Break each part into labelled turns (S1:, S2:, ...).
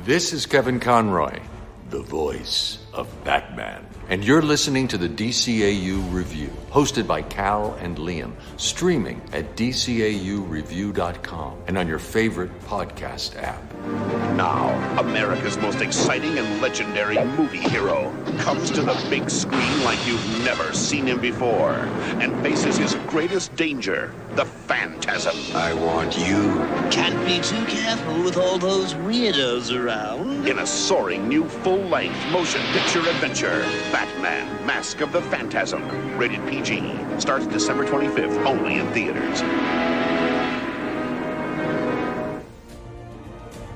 S1: This is Kevin Conroy, the voice of Batman. And you're listening to the DCAU Review, hosted by Cal and Liam, streaming at DCAUreview.com and on your favorite podcast app.
S2: Now, America's most exciting and legendary movie hero comes to the big screen like you've never seen him before and faces his greatest danger, the Phantasm.
S3: I want you.
S4: Can't be too careful with all those weirdos around.
S2: In a soaring new full-length motion picture adventure, Batman, Mask of the Phantasm. Rated PG. Starts December 25th, only in theaters.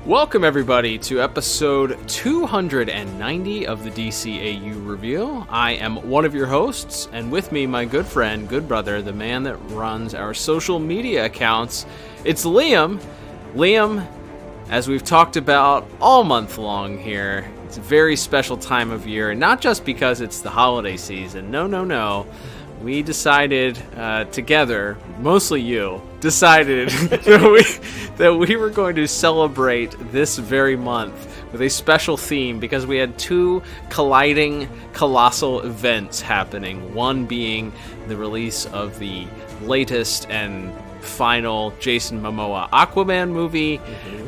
S5: Welcome, everybody, to episode 290 of the DCAU Review. I am one of your hosts, and with me, my good friend, good brother, the man that runs our social media accounts. It's Liam. Liam, as we've talked about all month long here, it's a very special time of year, not just because it's the holiday season. No. We decided together, mostly you, decided that we were going to celebrate this very month with a special theme because we had two colliding colossal events happening. One being the release of the latest and final Jason Momoa Aquaman movie,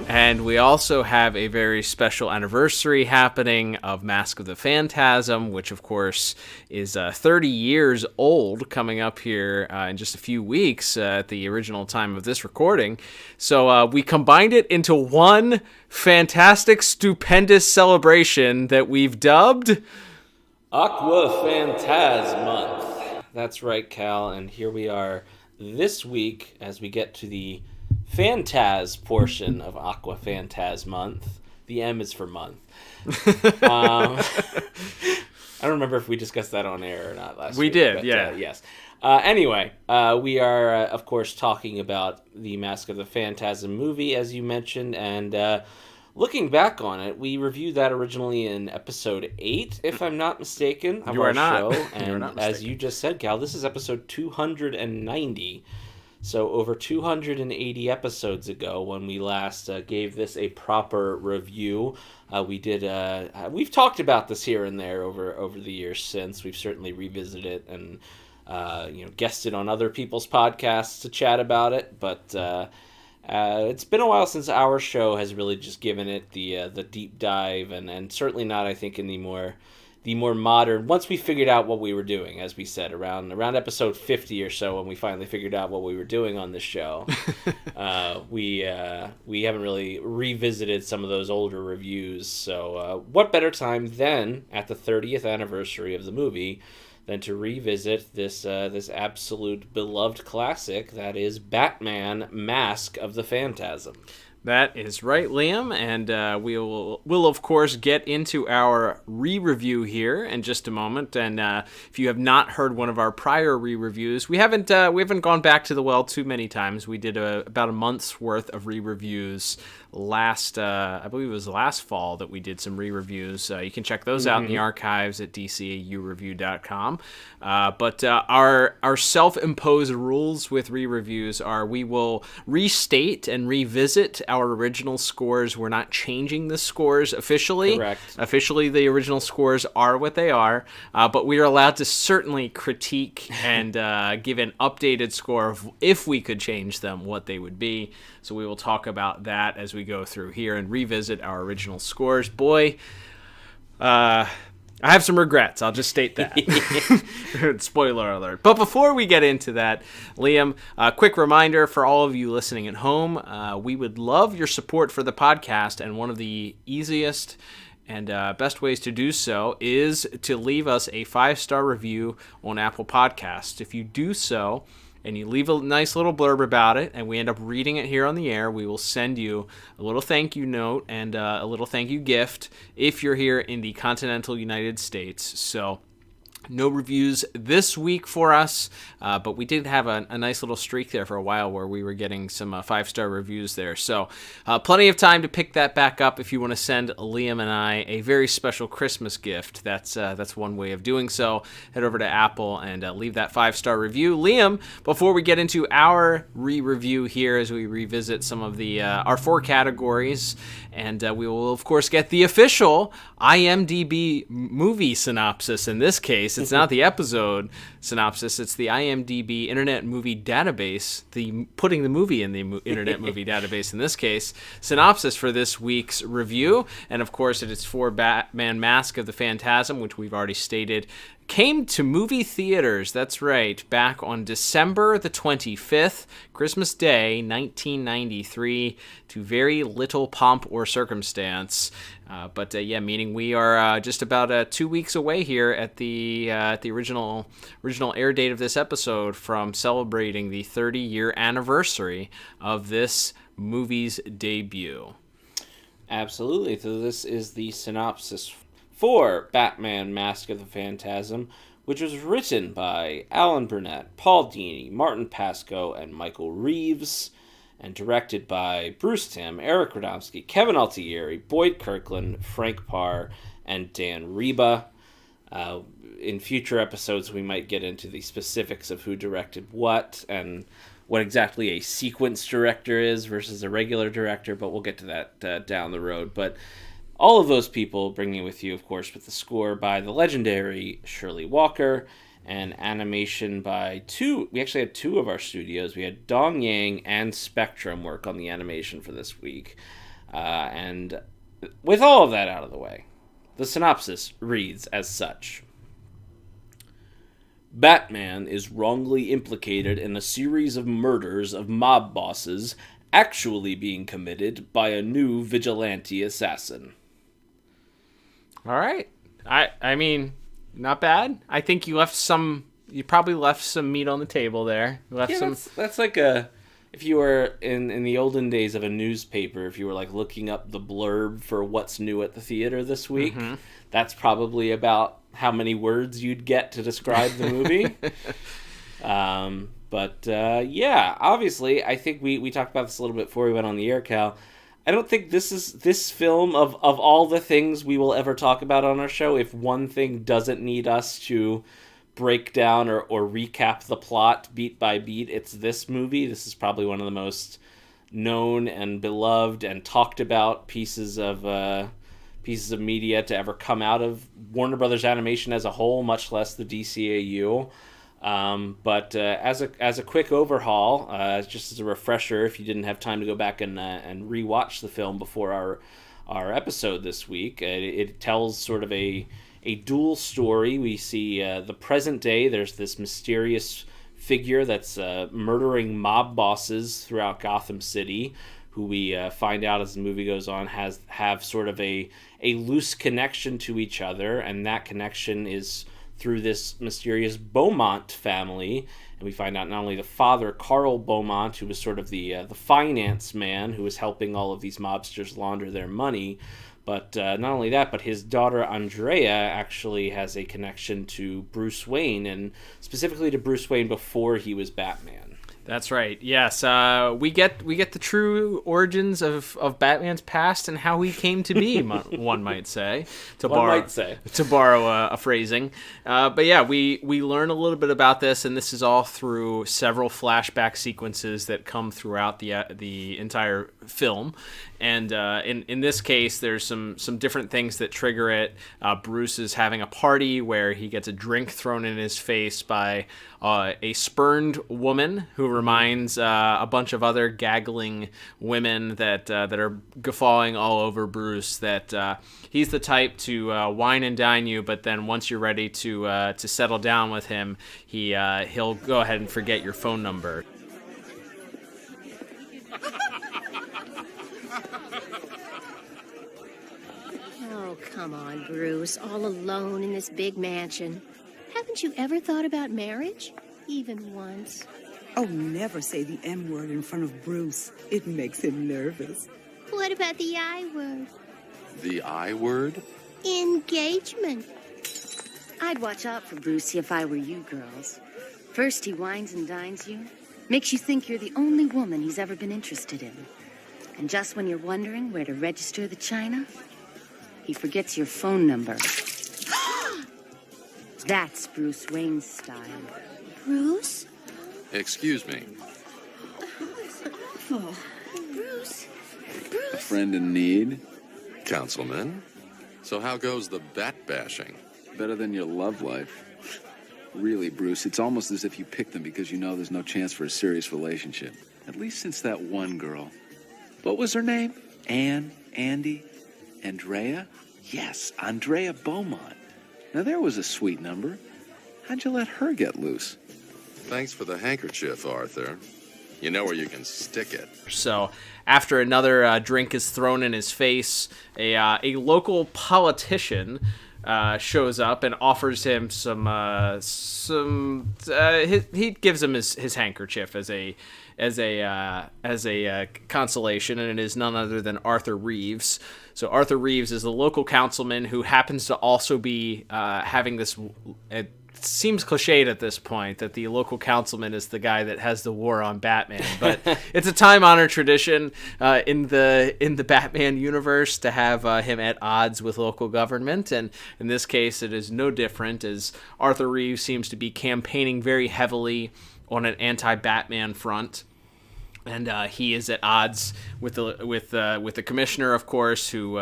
S5: and we also have a very special anniversary happening of Mask of the Phantasm, which of course is 30 years old, coming up here in just a few weeks at the original time of this recording. So we combined it into one fantastic, stupendous celebration that we've dubbed Aqua Phantasm Month. That's right, Cal, and here we are this week, as we get to the Phantaz portion of Aqua Phantasm Month. The M is for month. I don't remember if we discussed that on air or not last week. We did, but, yeah. Yes. Anyway, we are, of course, talking about the Mask of the Phantasm movie, as you mentioned, and looking back on it, we reviewed that originally in episode 8, if I'm not mistaken, of our show. And as you just said, Cal, this is episode 290. So over 280 episodes ago, when we last gave this a proper review, we've talked about this here and there over the years since. We've certainly revisited it and guested on other people's podcasts to chat about it, but it's been a while since our show has really just given it the deep dive, and certainly not, I think, in the more modern. Once we figured out what we were doing, as we said, around episode 50 or so, when we finally figured out what we were doing on this show, we haven't really revisited some of those older reviews. So what better time than at the 30th anniversary of the movie than to revisit this absolute beloved classic that is Batman, Mask of the Phantasm. That is right, Liam, and we'll of course get into our re-review here in just a moment. And if you have not heard one of our prior re-reviews, we haven't gone back to the well too many times. We did about a month's worth of re-reviews last, I believe it was last fall that we did some re-reviews. You can check those out in the archives at DCAUreview.com. But our self-imposed rules with re-reviews are we will restate and revisit our original scores. We're not changing the scores officially. Correct. Officially, the original scores are what they are, but we are allowed to certainly critique and give an updated score of, if we could change them, what they would be. So we will talk about that as we go through here and revisit our original scores. Boy, I have some regrets. I'll just state that. Spoiler alert. But before we get into that, Liam, a quick reminder for all of you listening at home. We would love your support for the podcast, and one of the easiest and best ways to do so is to leave us a 5-star review on Apple Podcasts. If you do so, and you leave a nice little blurb about it, and we end up reading it here on the air, we will send you a little thank you note and a little thank you gift if you're here in the continental United States. So No reviews this week for us, but we did have a nice little streak there for a while where we were getting some 5-star reviews there. So plenty of time to pick that back up if you want to send Liam and I a very special Christmas gift. That's one way of doing so. Head over to Apple and leave that 5-star review. Liam, before we get into our re-review here as we revisit some of the our 4 categories, and we will, of course, get the official IMDb movie synopsis in this case. It's not the episode synopsis. It's the IMDb Internet Movie Database, putting the movie in the Internet Movie Database in this case, synopsis for this week's review. And, of course, it is for Batman Mask of the Phantasm, which we've already stated came to movie theaters, that's right, back on December the 25th, Christmas Day, 1993, to very little pomp or circumstance. But meaning we are just about 2 weeks away here at the original air date of this episode from celebrating the 30-year anniversary of this movie's debut.
S3: Absolutely. So this is the synopsis for Batman Mask of the Phantasm, which was written by Alan Burnett, Paul Dini, Martin Pascoe, and Michael Reeves, and directed by Bruce Timm, Eric Radomski, Kevin Altieri, Boyd Kirkland, Frank Parr, and Dan Reba. In future episodes, we might get into the specifics of who directed what and what exactly a sequence director is versus a regular director, but we'll get to that down the road. But all of those people bringing with you, of course, with the score by the legendary Shirley Walker and animation by we actually had 2 of our studios. We had Dong Yang and Spectrum work on the animation for this week. And with all of that out of the way, the synopsis reads as such. Batman is wrongly implicated in a series of murders of mob bosses actually being committed by a new vigilante assassin.
S5: All right. I mean, not bad. I think you probably left some meat on the table there.
S3: That's like if you were in the olden days of a newspaper, if you were like looking up the blurb for what's new at the theater this week, that's probably about how many words you'd get to describe the movie. Obviously, I think we talked about this a little bit before we went on the air, Cal. I don't think this film, of all the things we will ever talk about on our show, if one thing doesn't need us to break down or recap the plot beat by beat, it's this movie. This is probably one of the most known and beloved and talked about pieces of media to ever come out of Warner Brothers Animation as a whole, much less the DCAU. But as a quick overhaul, just as a refresher, if you didn't have time to go back and rewatch the film before our episode this week, it tells sort of a dual story. We see the present day. There's this mysterious figure that's murdering mob bosses throughout Gotham City, who we find out as the movie goes on have sort of a loose connection to each other, and that connection is through this mysterious Beaumont family. And we find out not only the father, Carl Beaumont, who was sort of the finance man who was helping all of these mobsters launder their money, but not only that, but his daughter Andrea actually has a connection to Bruce Wayne, and specifically to Bruce Wayne before he was Batman.
S5: That's right. Yes, we get the true origins of Batman's past and how he came to be. One might say, to borrow a phrasing. But yeah, we learn a little bit about this, and this is all through several flashback sequences that come throughout the entire film. And in this case, there's some different things that trigger it. Bruce is having a party where he gets a drink thrown in his face by a spurned woman who reminds a bunch of other gaggling women that are guffawing all over Bruce. That he's the type to wine and dine you, but then once you're ready to settle down with him, he'll go ahead and forget your phone number.
S6: Oh, come on, Bruce. All alone in this big mansion. Haven't you ever thought about marriage? Even once?
S7: Oh, never say the M word in front of Bruce. It makes him nervous.
S6: What about the I word?
S1: The I word?
S6: Engagement.
S8: I'd watch out for Brucey if I were you girls. First, he wines and dines you, makes you think you're the only woman he's ever been interested in. And just when you're wondering where to register the china, he forgets your phone number. That's Bruce Wayne's style.
S6: Bruce?
S1: Excuse me.
S6: Oh, Bruce.
S9: A friend in need?
S1: Councilman? So how goes the bat bashing?
S9: Better than your love life. Really, Bruce, it's almost as if you picked them because you know there's no chance for a serious relationship. At least since that one girl. What was her name? Anne? Andy? Andrea? Yes, Andrea Beaumont. Now there was a sweet number. How'd you let her get loose?
S1: Thanks for the handkerchief, Arthur. You know where you can stick it.
S5: So, after another drink is thrown in his face, a local politician shows up and offers him he gives him his handkerchief as a consolation, and it is none other than Arthur Reeves. So Arthur Reeves is the local councilman who happens to also be having this. It seems cliched at this point that the local councilman is the guy that has the war on Batman, but it's a time-honored tradition in the Batman universe to have him at odds with local government, and in this case it is no different, as Arthur Reeves seems to be campaigning very heavily on an anti-Batman front. And he is at odds with the commissioner, of course, who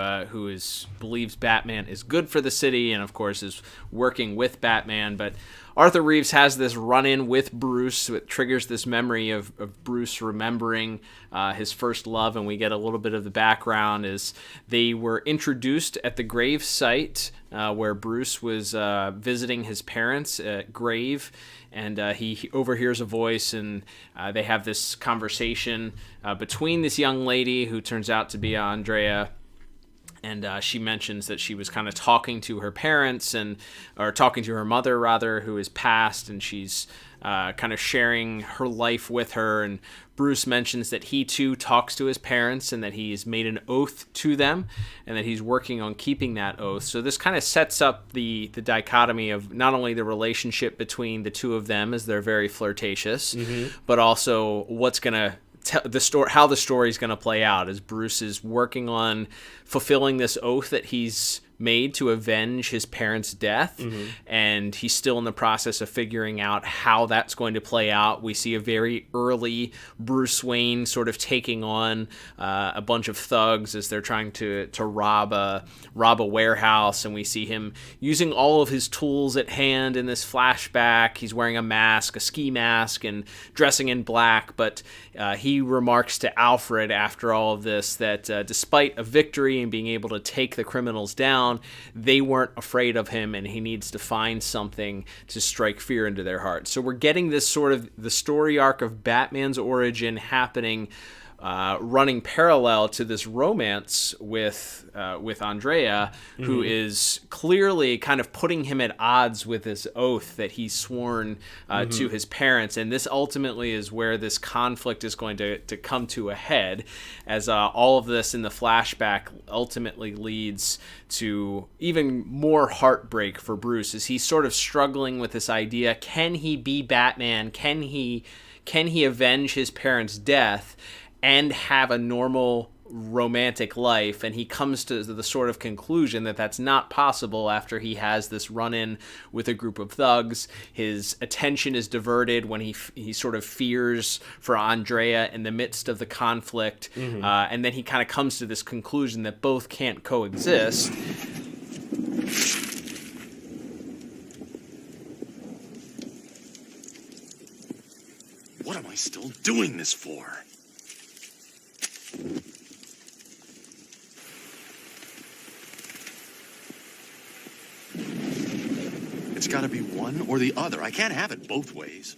S5: believes Batman is good for the city, and of course is working with Batman. But Arthur Reeves has this run-in with Bruce, that triggers this memory of Bruce remembering his first love, and we get a little bit of the background as they were introduced at the grave site where Bruce was visiting his parents' grave. And he overhears a voice, and they have this conversation between this young lady who turns out to be Andrea. And she mentions that she was kind of talking to her parents, or talking to her mother, rather, who is passed, and she's kind of sharing her life with her. And Bruce mentions that he, too, talks to his parents and that he's made an oath to them and that he's working on keeping that oath. So this kind of sets up the dichotomy of not only the relationship between the two of them, as they're very flirtatious, but also what's going to how the story is going to play out as Bruce is working on fulfilling this oath that he's made to avenge his parents' death, and he's still in the process of figuring out how that's going to play out. We see a very early Bruce Wayne sort of taking on a bunch of thugs as they're trying to rob a warehouse, and we see him using all of his tools at hand in this flashback. He's wearing a mask, a ski mask, and dressing in black, but he remarks to Alfred after all of this that despite a victory and being able to take the criminals down, they weren't afraid of him, and he needs to find something to strike fear into their hearts. So we're getting this sort of the story arc of Batman's origin happening, running parallel to this romance with Andrea, who is clearly kind of putting him at odds with this oath that he's sworn to his parents. And this ultimately is where this conflict is going to come to a head, as all of this in the flashback ultimately leads to even more heartbreak for Bruce, as he's sort of struggling with this idea: can he be Batman? Can he avenge his parents' death and have a normal romantic life? And he comes to the sort of conclusion that that's not possible after he has this run-in with a group of thugs. His attention is diverted when he sort of fears for Andrea in the midst of the conflict, and then he kind of comes to this conclusion that both can't coexist.
S2: What am I still doing this for? It's got to be one or the other. I can't have it both ways.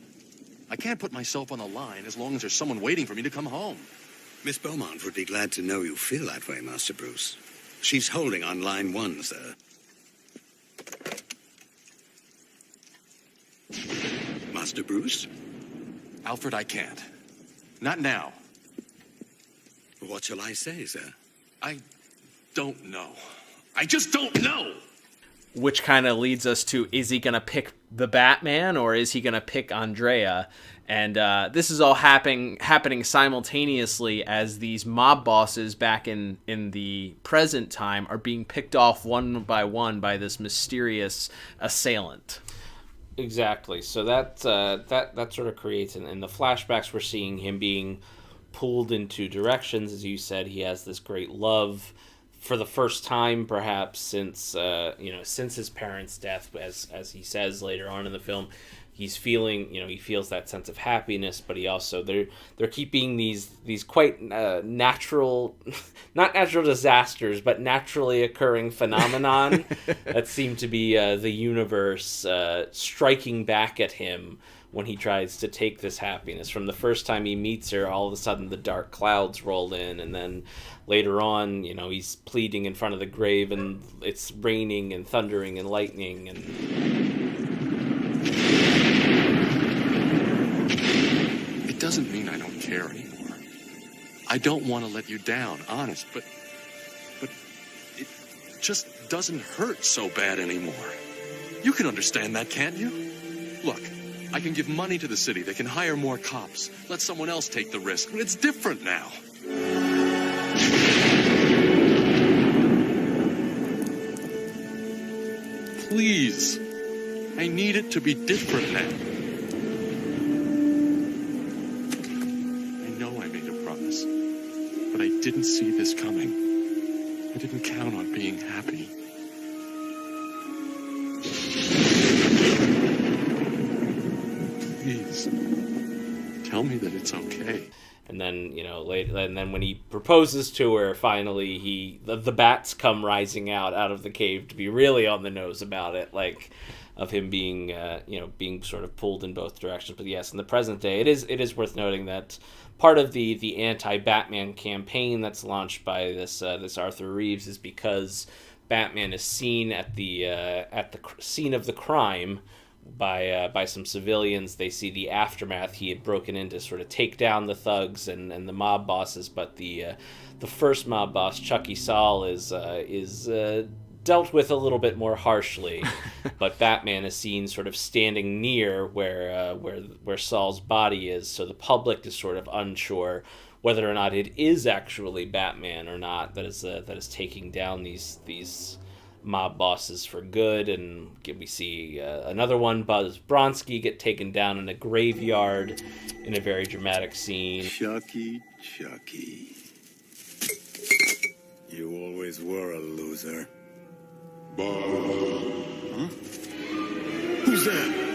S2: I can't put myself on the line as long as there's someone waiting for me to come home.
S10: Miss Beaumont would be glad to know you feel that way, Master Bruce. She's holding on line 1, sir. Master Bruce?
S2: Alfred, I can't. Not now.
S10: What shall I say, sir?
S2: I don't know. I just don't know!
S5: which kind of leads us to, is he going to pick the Batman or is he going to pick Andrea? And this is all happening simultaneously as these mob bosses back in the present time are being picked off one by one by this mysterious assailant.
S3: Exactly. So that sort of creates, in the flashbacks, we're seeing him being pulled in two directions. As you said, he has this great love for the first time, perhaps since his parents' death, as he says later on in the film. He's feeling, he feels that sense of happiness, but he also, they're keeping these quite natural, not natural disasters, but naturally occurring phenomenon that seem to be the universe striking back at him when he tries to take this happiness. From the first time he meets her, all of a sudden the dark clouds roll in, and then later on, he's pleading in front of the grave, and it's raining and thundering and lightning, and
S9: it doesn't mean I don't care anymore. I don't want to let you down, honest, but it just doesn't hurt so bad anymore. You can understand that, can't you? Look, I can give money to the city. They can hire more cops. Let someone else take the risk. But it's different now. Please. I need it to be different now. I know I made a promise, but I didn't see this coming. I didn't count on being happy. Please, tell me that it's okay.
S3: And then, and then when he proposes to her, finally, the bats come rising out of the cave to be really on the nose about it, like, of him being, being sort of pulled in both directions. But yes, in the present day, it is worth noting that part of the anti-Batman campaign that's launched by this Arthur Reeves is because Batman is seen at the scene of the crime by some civilians. They see the aftermath. He had broken in to sort of take down the thugs and the mob bosses, but the first mob boss, Chucky Saul, is dealt with a little bit more harshly. But Batman is seen sort of standing near where Saul's body is, so the public is sort of unsure whether or not it is actually Batman or not that is taking down these mob bosses for good. And we see another one, Buzz Bronski, get taken down in a graveyard in a very dramatic scene.
S10: Chucky. You always were a loser. Huh? Who's that?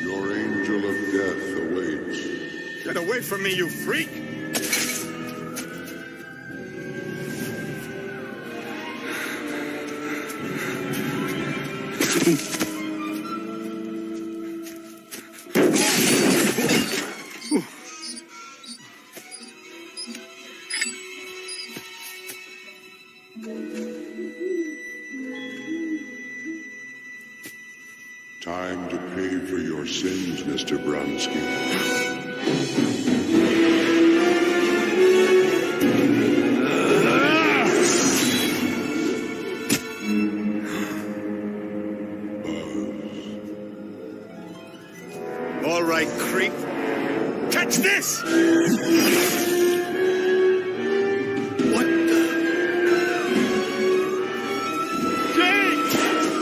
S11: Your angel of death awaits.
S10: Get away from me, you freak!
S11: Time to pay for your sins, Mr. Bronski.
S10: All right, creep. Catch this! What the? Jake!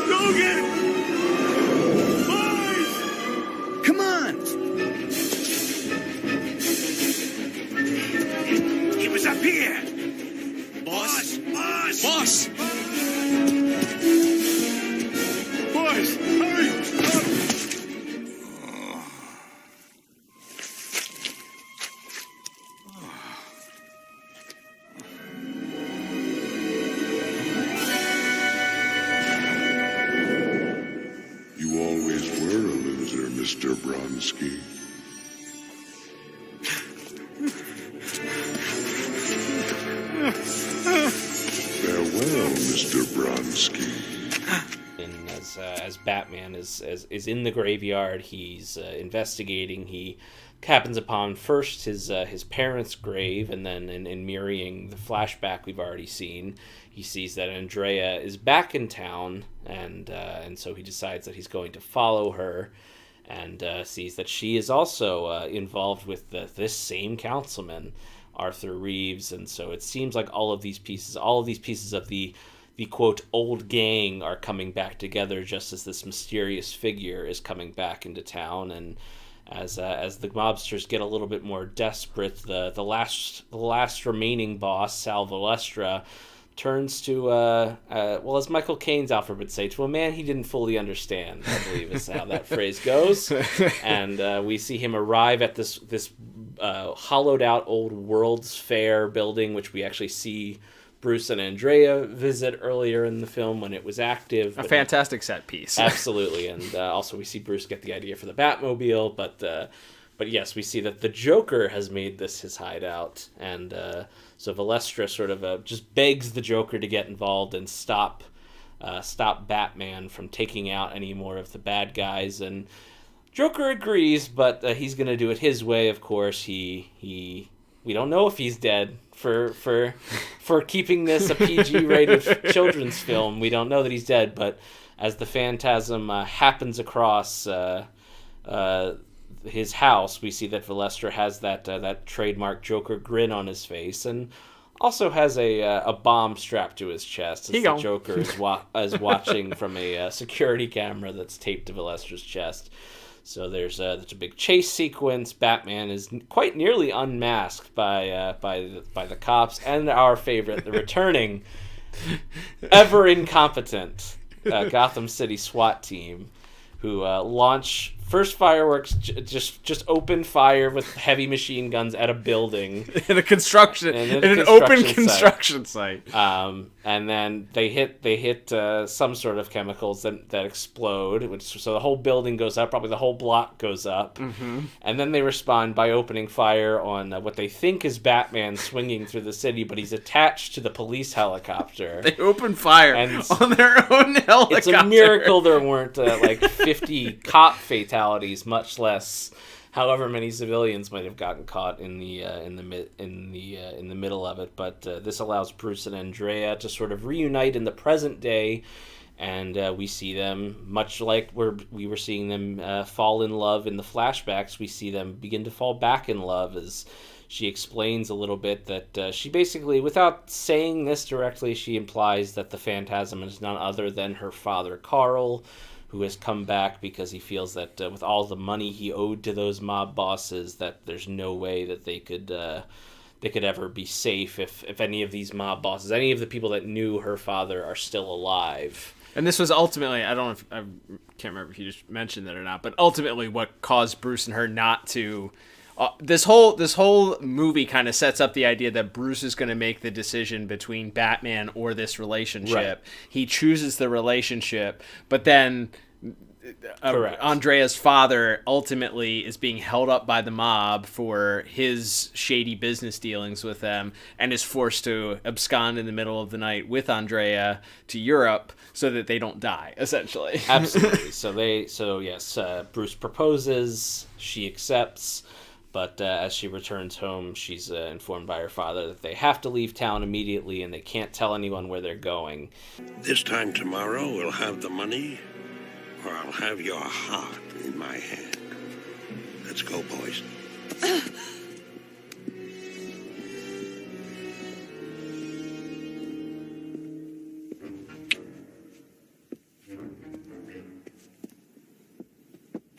S10: Go get it! Boys! Come on! He was up here! Boss! Boss! Boys, hurry!
S11: You always were a loser, Mr. Bronski. Farewell, Mr. Bronski.
S3: And as as Batman is in the graveyard. He's investigating. He happens upon first his parents' grave, and then in mirroring the flashback we've already seen, he sees that Andrea is back in town, and so he decides that he's going to follow her, and sees that she is also involved with this same councilman, Arthur Reeves, and so it seems like all of these pieces of the quote old gang are coming back together, just as this mysterious figure is coming back into town. And as the mobsters get a little bit more desperate, the last remaining boss, Sal Valestra, turns to as Michael Caine's Alfred would say, to a man he didn't fully understand, I believe is how that phrase goes. And we see him arrive at this hollowed out old World's Fair building, which we actually see Bruce and Andrea visit earlier in the film when it was active.
S5: A fantastic set piece.
S3: Absolutely. And also we see Bruce get the idea for the Batmobile, but yes, we see that the Joker has made this his hideout, and so Valestra sort of just begs the Joker to get involved and stop Batman from taking out any more of the bad guys. And Joker agrees, but he's going to do it his way. Of course, we don't know if he's dead for keeping this a PG-rated children's film. We don't know that he's dead, but as the Phantasm happens across his house, we see that Valestra has that trademark Joker grin on his face, and also has a bomb strapped to his chest as the Joker is watching from a security camera that's taped to Valestra's chest. So there's a big chase sequence. Batman is quite nearly unmasked by the cops, and our favorite, the returning, ever incompetent Gotham City SWAT team, who launch first fireworks, just open fire with heavy machine guns at a building
S5: in an open construction site.
S3: And then they hit some sort of chemicals that explode, so the whole building goes up, probably the whole block goes up.
S5: Mm-hmm.
S3: And then they respond by opening fire on what they think is Batman swinging through the city, but he's attached to the police helicopter.
S5: They open fire on their own helicopter.
S3: It's a miracle there weren't 50 cop fatalities, much less however many civilians might have gotten caught in the middle of it. But this allows Bruce and Andrea to sort of reunite in the present day, and we see them, much like we were seeing them fall in love in the flashbacks. We see them begin to fall back in love, as she explains a little bit that she basically, without saying this directly, she implies that the Phantasm is none other than her father Carl, who has come back because he feels that with all the money he owed to those mob bosses, that there's no way that they could ever be safe if any of these mob bosses, any of the people that knew her father, are still alive.
S5: And this was ultimately, I can't remember if you just mentioned that or not, but ultimately what caused Bruce and her not to. This whole movie kind of sets up the idea that Bruce is going to make the decision between Batman or this relationship. Right. He chooses the relationship, but then Andrea's father ultimately is being held up by the mob for his shady business dealings with them, and is forced to abscond in the middle of the night with Andrea to Europe so that they don't die, essentially.
S3: Absolutely. So Bruce proposes, she accepts. But as she returns home, she's informed by her father that they have to leave town immediately and they can't tell anyone where they're going.
S11: This time tomorrow, we'll have the money, or I'll have your heart in my hand. Let's go, boys.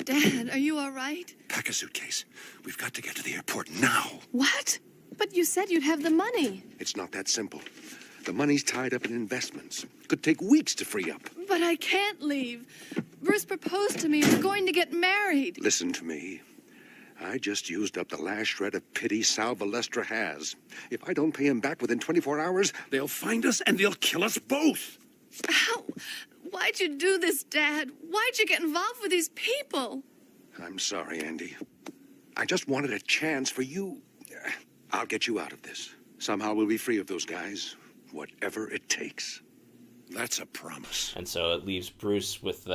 S12: Dad, are you all right?
S10: Pack a suitcase. We've got to get to the airport now.
S12: What? But you said you'd have the money.
S10: It's not that simple. The money's tied up in investments. Could take weeks to free up.
S12: But I can't leave. Bruce proposed to me. We're going to get married.
S10: Listen to me. I just used up the last shred of pity Sal Valestra has. If I don't pay him back within 24 hours, they'll find us and they'll kill us both.
S12: How? Why'd you do this, Dad? Why'd you get involved with these people?
S10: I'm sorry, Andy. I just wanted a chance for you. I'll get you out of this. Somehow we'll be free of those guys, whatever it takes. That's a promise.
S3: And so it leaves Bruce with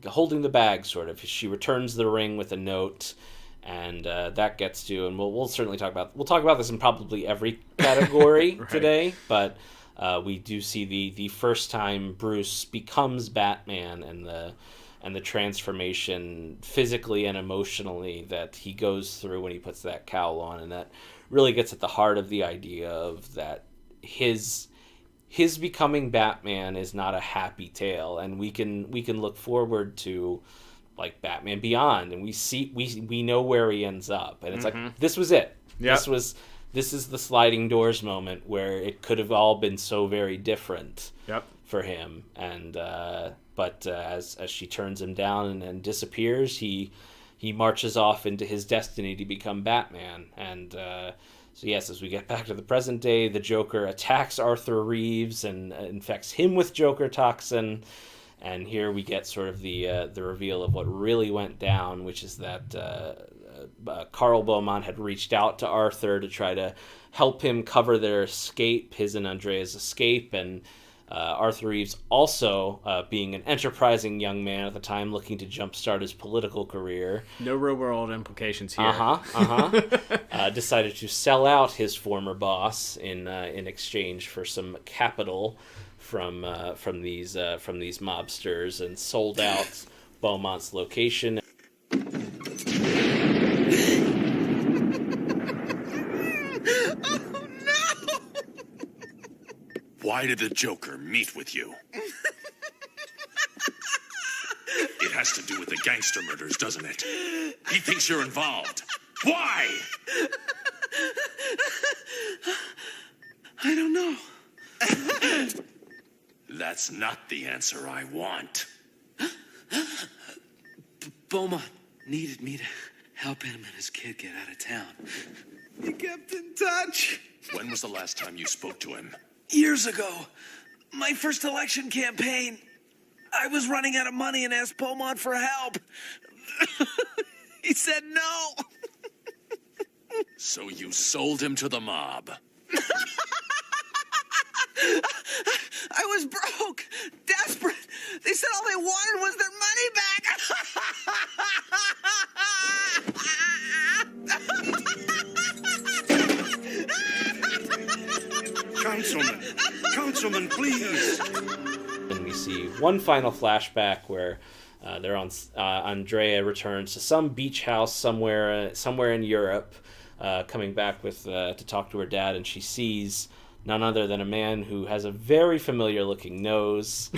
S3: holding the bag, sort of. She returns the ring with a note, and that gets to, and we'll certainly talk about this in probably every category
S5: right.
S3: today, but we do see the first time Bruce becomes Batman, and the transformation physically and emotionally that he goes through when he puts that cowl on, and that really gets at the heart of the idea of that his becoming Batman is not a happy tale, and we can look forward to like Batman Beyond, and we know where he ends up, and it's like this was it.
S5: Yep.
S3: This is the sliding doors moment where it could have all been so very different for him, and but as she turns him down and disappears, he marches off into his destiny to become Batman, and so yes, as we get back to the present day, the Joker attacks Arthur Reeves and infects him with Joker toxin, and here we get sort of the reveal of what really went down, which is that Karl Beaumont had reached out to Arthur to try to help him cover their escape, his and Andrea's escape, and Arthur Reeves also, being an enterprising young man at the time looking to jumpstart his political career.
S5: No real-world implications here.
S3: Decided to sell out his former boss in exchange for some capital from these mobsters, and sold out Beaumont's location.
S2: Why did the Joker meet with you? It has to do with the gangster murders, doesn't it? He thinks you're involved. Why?
S4: I don't know.
S2: That's not the answer I want.
S4: Beaumont needed me to help him and his kid get out of town. He kept in touch.
S2: When was the last time you spoke to him?
S4: Years ago, my first election campaign, I was running out of money and asked Beaumont for help. He said no.
S2: So you sold him to the mob.
S4: I was broke, desperate. They said all they wanted was their money back.
S10: Councilman, please.
S3: And we see one final flashback where they're on. Andrea returns to some beach house somewhere in Europe, coming back to talk to her dad, and she sees none other than a man who has a very familiar looking nose.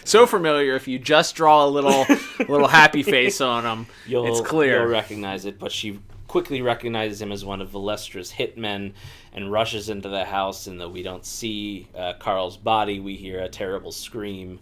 S5: So familiar, if you just draw a little happy face on him, it's clear.
S3: You'll recognize it, but she quickly recognizes him as one of Valestra's hitmen and rushes into the house, and though we don't see Carl's body, we hear a terrible scream,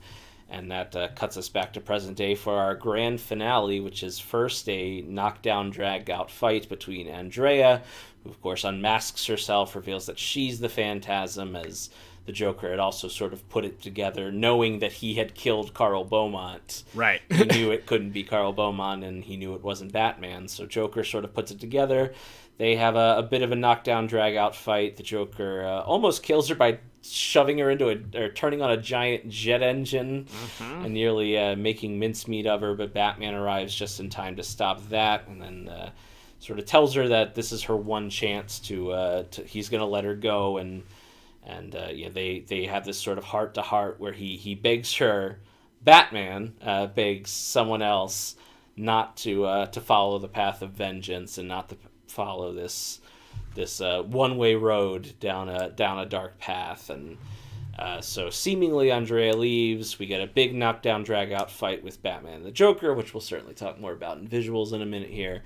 S3: and that cuts us back to present day for our grand finale, which is first a knockdown, drag-out fight between Andrea, who of course unmasks herself, reveals that she's the Phantasm, as the Joker had also sort of put it together, knowing that he had killed Karl Beaumont.
S5: Right.
S3: He knew it couldn't be Karl Beaumont, and he knew it wasn't Batman, so Joker sort of puts it together. They have a bit of a knockdown, drag-out fight. The Joker almost kills her by shoving her into or turning on a giant jet engine and nearly making mincemeat of her, but Batman arrives just in time to stop that, and then sort of tells her that this is her one chance to he's going to let her go, and they have this sort of heart-to-heart where he begs her, Batman begs someone else not to follow the path of vengeance and not to follow this one-way road down a dark path, and so seemingly Andrea leaves. We get a big knockdown, drag-out fight with Batman and the Joker, which we'll certainly talk more about in visuals in a minute here.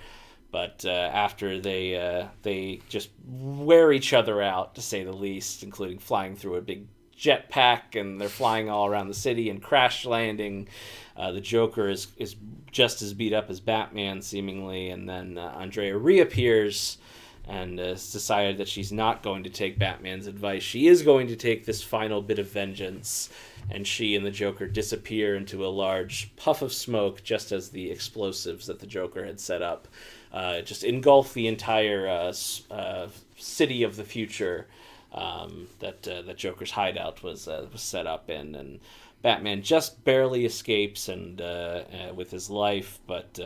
S3: But after they just wear each other out, to say the least, including flying through a big jetpack, and they're flying all around the city and crash landing. The Joker is just as beat up as Batman, seemingly, and then Andrea reappears and has decided that she's not going to take Batman's advice. She is going to take this final bit of vengeance, and she and the Joker disappear into a large puff of smoke, just as the explosives that the Joker had set up just engulf the entire city of the future that Joker's hideout was set up in, and Batman just barely escapes and with his life, but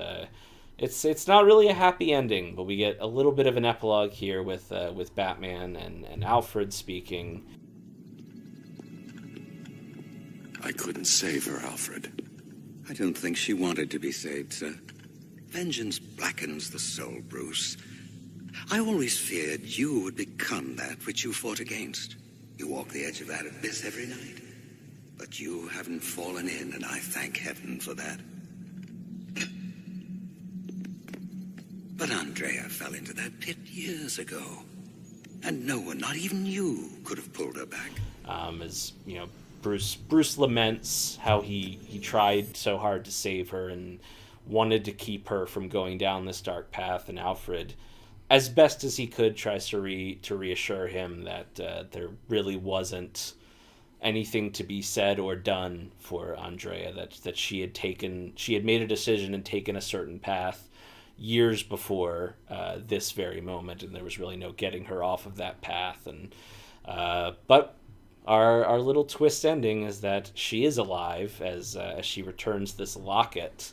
S3: it's not really a happy ending. But we get a little bit of an epilogue here with Batman and Alfred speaking.
S10: I couldn't save her, Alfred.
S13: I don't think she wanted to be saved, sir. Vengeance blackens the soul, Bruce. I always feared you would become that which you fought against. You walk the edge of that abyss every night. But you haven't fallen in, and I thank heaven for that. But Andrea fell into that pit years ago. And no one, not even you, could have pulled her back.
S3: As, Bruce laments how he tried so hard to save her and wanted to keep her from going down this dark path, and Alfred, as best as he could, tries to reassure him that there really wasn't anything to be said or done for Andrea, that she had made a decision and taken a certain path years before this very moment, and there was really no getting her off of that path. And but our little twist ending is that she is alive as she returns this locket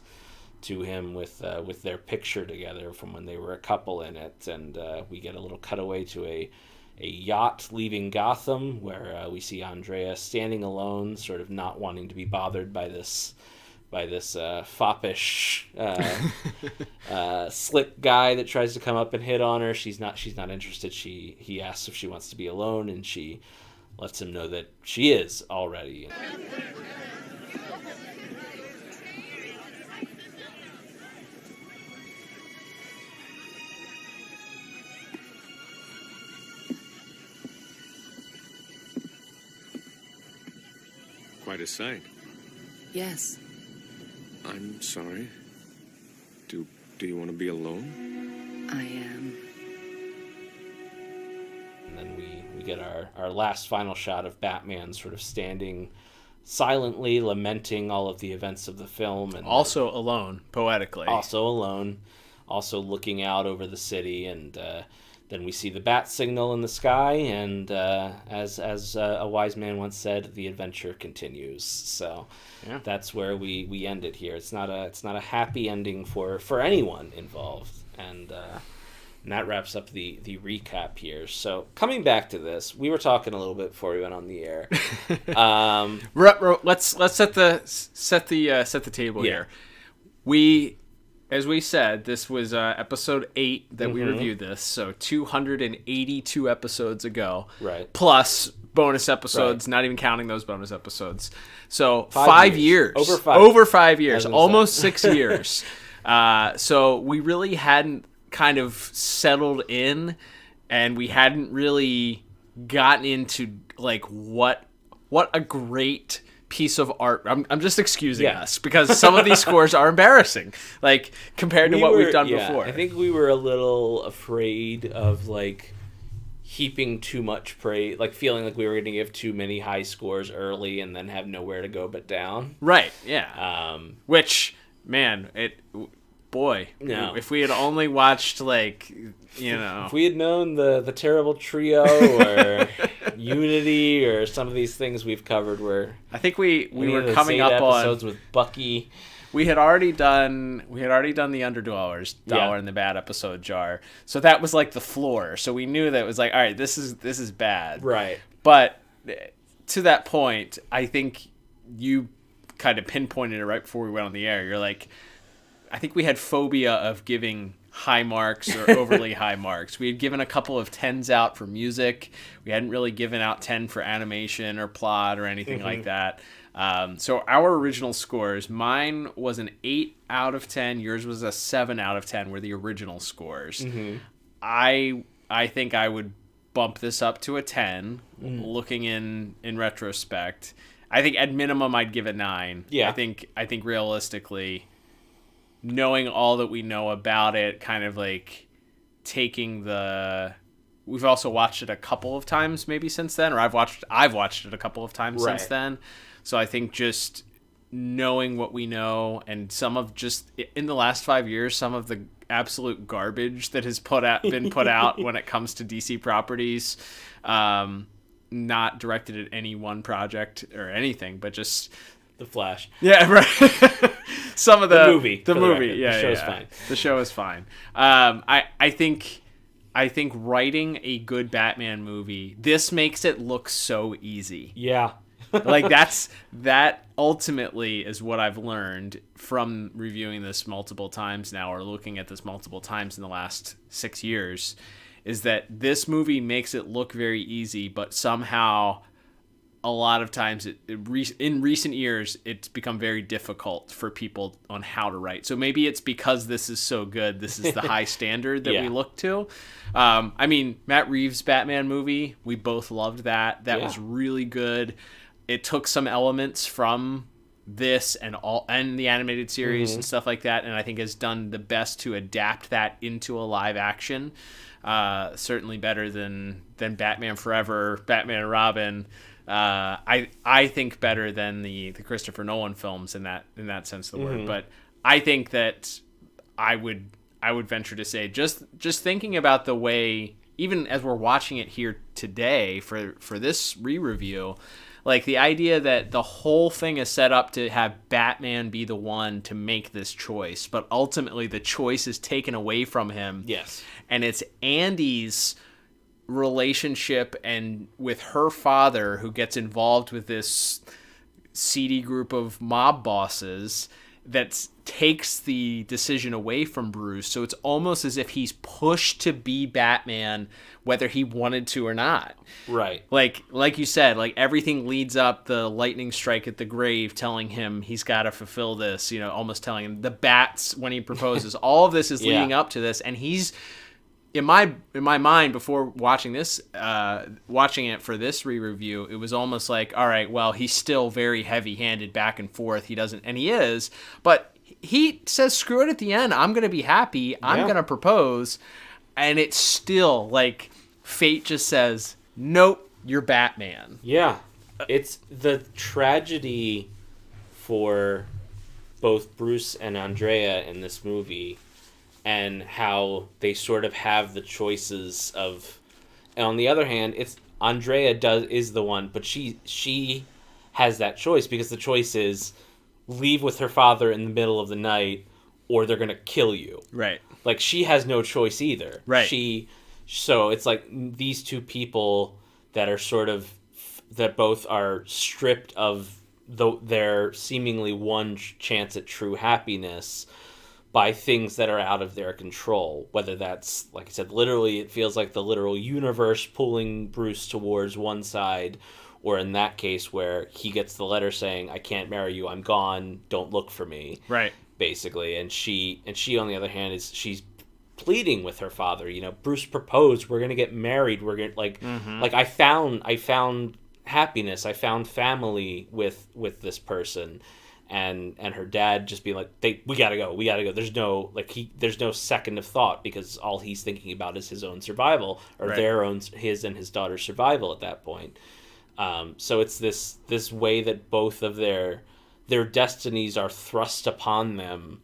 S3: to him with their picture together from when they were a couple in it, and we get a little cutaway to a yacht leaving Gotham, where we see Andrea standing alone, sort of not wanting to be bothered by this foppish slick guy that tries to come up and hit on her. She's not interested. He asks if she wants to be alone, and she lets him know that she is already.
S10: Quite a sight.
S12: Yes.
S10: I'm sorry. Do you want to be alone?
S12: I am.
S3: And then we get our last final shot of Batman sort of standing silently lamenting all of the events of the film, and
S5: also alone, poetically.
S3: Also alone, also looking out over the city, and then we see the bat signal in the sky, and as a wise man once said, the adventure continues. So yeah, that's where we end it here. It's not a happy ending for anyone involved, and that wraps up the recap here. So coming back to this, we were talking a little bit before we went on the air.
S5: Let's set the table here. As we said, this was episode 8 that we reviewed this, so 282 episodes ago.
S3: Right.
S5: Plus bonus episodes, not even counting those bonus episodes. So
S3: 5
S5: years. Over 5 years. Almost 6 years. So we really hadn't kind of settled in, and we hadn't really gotten into like what a great piece of art. I'm just excusing us because some of these scores are embarrassing, like compared to what we've done before.
S3: I think we were a little afraid of like heaping too much praise, like feeling like we were going to give too many high scores early and then have nowhere to go but down.
S5: Right. Yeah. Which, man, if we had only watched if
S3: we had known the Terrible Trio or Unity or some of these things we've covered, where
S5: I think we were coming up
S3: episodes
S5: on
S3: with Bucky.
S5: We had already done the Underdwellers Dollar in the Bad episode jar, so that was like the floor. So we knew that it was like, all right, this is bad,
S3: right?
S5: But to that point, I think you kind of pinpointed it right before we went on the air. You're like, I think we had phobia of giving high marks or overly high marks. We had given a couple of 10s out for music. We hadn't really given out 10 for animation or plot or anything like that. So our original scores, mine was an 8 out of 10. Yours was a 7 out of 10 were the original scores. I think I would bump this up to a 10 looking in retrospect. I think at minimum I'd give it 9.
S3: Yeah.
S5: I think realistically, knowing all that we know about it, kind of like taking we've also watched it a couple of times maybe since then, or I've watched it a couple of times since then. So I think just knowing what we know, and some of just in the last 5 years, some of the absolute garbage that has been put out when it comes to DC properties. Not directed at any one project or anything, but just
S3: The Flash.
S5: Yeah, right. Some of the
S3: movie.
S5: The movie.
S3: Record.
S5: Yeah,
S3: the show's
S5: yeah.
S3: fine.
S5: The show is fine. I think writing a good Batman movie, this makes it look so easy.
S3: Yeah.
S5: Like that ultimately is what I've learned from reviewing this multiple times now, or looking at this multiple times in the last 6 years, is that this movie makes it look very easy, but somehow a lot of times in recent years it's become very difficult for people on how to write. So maybe it's because this is so good, this is the high standard that we look to. I mean, Matt Reeves' Batman movie, we both loved that. That was really good. It took some elements from this and the animated series and stuff like that, and I think has done the best to adapt that into a live action. Certainly better than Batman Forever, Batman and Robin. I think better than the Christopher Nolan films in that sense of the word. But I think that I would venture to say, just thinking about the way, even as we're watching it here today for this re-review, like the idea that the whole thing is set up to have Batman be the one to make this choice, but ultimately the choice is taken away from him.
S3: Yes.
S5: And it's Andy's relationship and with her father, who gets involved with this seedy group of mob bosses, that takes the decision away from Bruce. So it's almost as if he's pushed to be Batman whether he wanted to or not.
S3: Right.
S5: Like you said, like everything leads up, the lightning strike at the grave telling him he's got to fulfill this, almost telling him the bats when he proposes. All of this is leading up to this, and he's in my mind before watching this, watching it for this re-review, it was almost like, all right, well, he's still very heavy-handed back and forth. He doesn't, and he is, but he says, screw it at the end. I'm going to be happy. I'm going to propose. And it's still like fate just says, nope, you're Batman.
S3: Yeah. It's the tragedy for both Bruce and Andrea in this movie, and how they sort of have the choices of, and on the other hand, it's Andrea is the one, but she has that choice, because the choice is leave with her father in the middle of the night or they're going to kill you.
S5: Right.
S3: Like, she has no choice either.
S5: Right.
S3: So it's like these two people that are sort of, that both are stripped of their seemingly one chance at true happiness by things that are out of their control. Whether that's, like I said, literally, it feels like the literal universe pulling Bruce towards one side, or in that case where he gets the letter saying, I can't marry you, I'm gone, don't look for me.
S5: Right.
S3: Basically. And she on the other hand she's pleading with her father, Bruce proposed, we're gonna get married, we're gonna like I found happiness, I found family with this person. And her dad just being like, we gotta go. There's no second of thought, because all he's thinking about is his own survival, or his and his daughter's survival at that point. So it's this way that both of their destinies are thrust upon them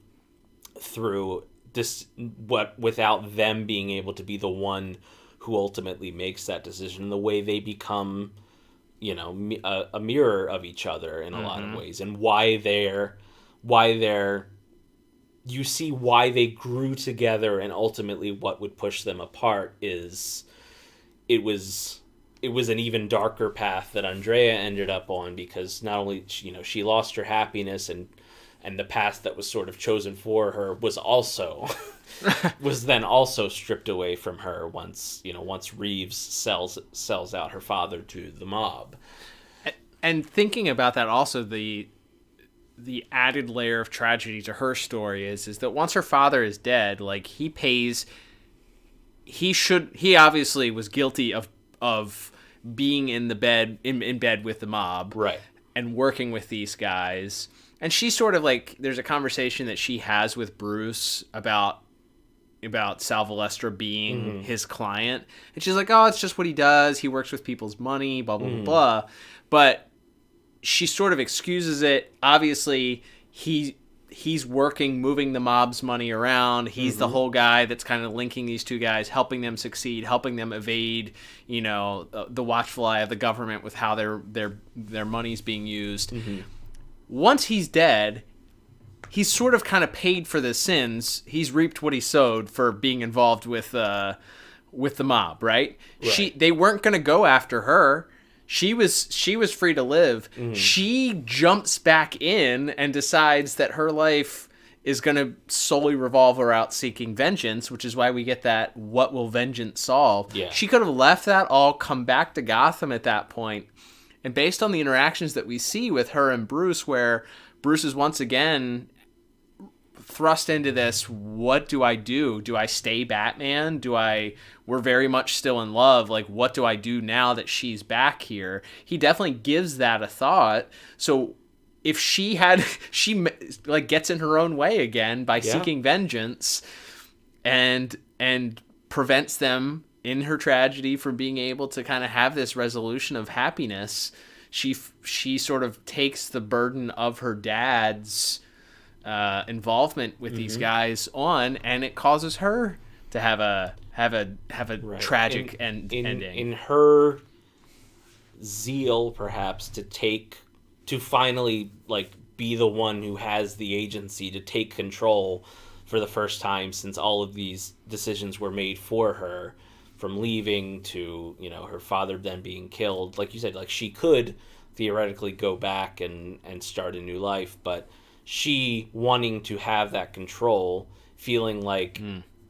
S3: through this, without them being able to be the one who ultimately makes that decision. The way they become, a mirror of each other in a lot of ways, and why you see why they grew together, and ultimately what would push them apart is it was an even darker path that Andrea ended up on, because not only she lost her happiness, and the path that was sort of chosen for her was also was then also stripped away from her once Reeves sells out her father to the mob.
S5: And thinking about that, also the added layer of tragedy to her story is that once her father is dead, like he obviously was guilty of being in bed with the mob,
S3: right,
S5: and working with these guys. And she sort of like, there's a conversation that she has with Bruce about Sal Valestra being his client, and she's like, oh, it's just what he does, he works with people's money, blah blah blah blah. But she sort of excuses it. Obviously he he's working, moving the mob's money around. He's the whole guy that's kind of linking these two guys, helping them succeed, helping them evade, the watchful eye of the government with how their money's being used. Once he's dead, he's sort of kind of paid for the sins. He's reaped what he sowed for being involved with the mob, right? They weren't going to go after her. She was free to live. She jumps back in and decides that her life is going to solely revolve around seeking vengeance, which is why we get that "what will vengeance solve?"
S3: Yeah.
S5: She could have left that all, come back to Gotham at that point. And based on the interactions that we see with her and Bruce, where Bruce is once again thrust into this, what do I do? Do I stay Batman? We're very much still in love. Like, what do I do now that she's back here? He definitely gives that a thought. So if she gets in her own way again by seeking vengeance and prevents them in her tragedy from being able to kind of have this resolution of happiness, she sort of takes the burden of her dad's involvement with these guys on, and it causes her to have a tragic ending.
S3: In her zeal, perhaps, to finally be the one who has the agency to take control for the first time since all of these decisions were made for her, from leaving to her father then being killed. Like you said, she could theoretically go back and start a new life, but she wanting to have that control, feeling like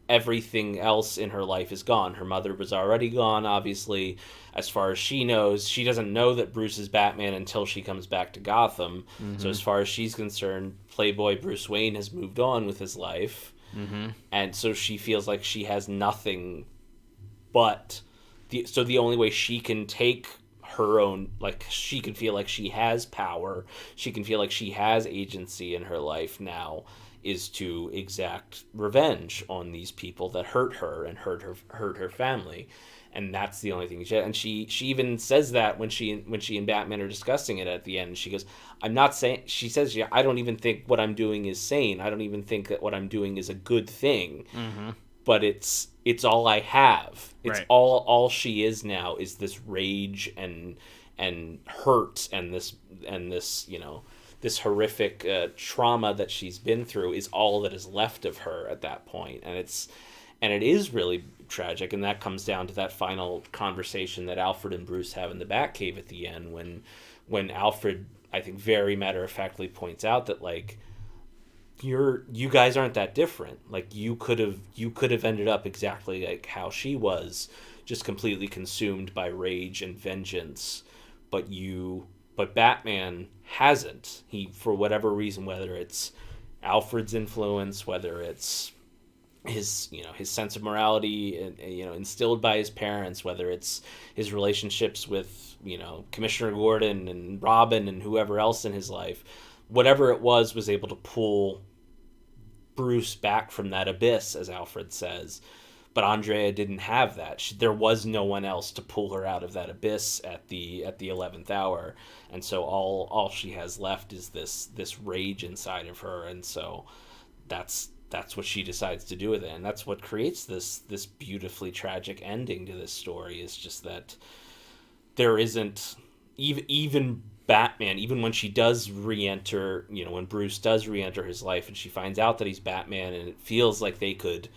S3: everything else in her life is gone. Her mother was already gone, obviously. As far as she knows, she doesn't know that Bruce is Batman until she comes back to Gotham. So as far as she's concerned, Playboy Bruce Wayne has moved on with his life. And so she feels like she has nothing but... the only way she can take her own, she can feel like she has power, she can feel like she has agency in her life now, is to exact revenge on these people that hurt her and hurt her family. And that's the only thing she even says that when she and Batman are discussing it at the end. She goes, I'm not saying, she says, yeah, I don't even think what I'm doing is sane. I don't even think that what I'm doing is a good thing. But it's all I have. It's all she is now is this rage and hurt and this this horrific trauma that she's been through is all that is left of her at that point. And it is really tragic, and that comes down to that final conversation that Alfred and Bruce have in the Batcave at the end, when Alfred, I think, very matter-of-factly points out that you guys aren't that different. You could have ended up exactly like how she was, just completely consumed by rage and vengeance, but Batman hasn't. He, for whatever reason, whether it's Alfred's influence, whether it's his sense of morality instilled by his parents, whether it's his relationships with Commissioner Gordon and Robin and whoever else in his life, whatever it was able to pull Bruce back from that abyss, as Alfred says. But Andrea didn't have that. There was no one else to pull her out of that abyss at the 11th hour, and so all she has left is this rage inside of her, and so that's what she decides to do with it, and that's what creates this beautifully tragic ending to this story. Is just that there isn't even Batman, even when she does re-enter, when Bruce does re-enter his life and she finds out that he's Batman, and it feels like they could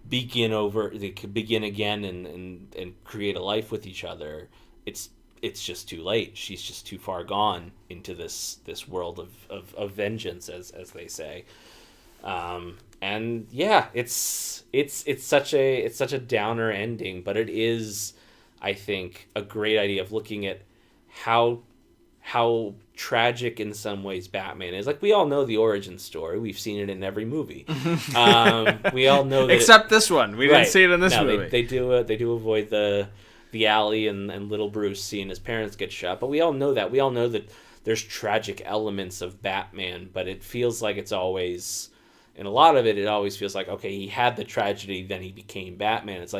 S3: begin again and create a life with each other, it's just too late. She's just too far gone into this world of vengeance, as they say. And yeah, it's such a downer ending, but it is, I think, a great idea of looking at how tragic in some ways Batman is. We all know the origin story. We've seen it in every movie. We all know that,
S5: except this one. We didn't see it in this movie.
S3: They do avoid the alley and little Bruce seeing his parents get shot. But we all know that. We all know that there's tragic elements of Batman, but it feels like it's always, in a lot of it always feels like, okay, he had the tragedy, then he became Batman. It's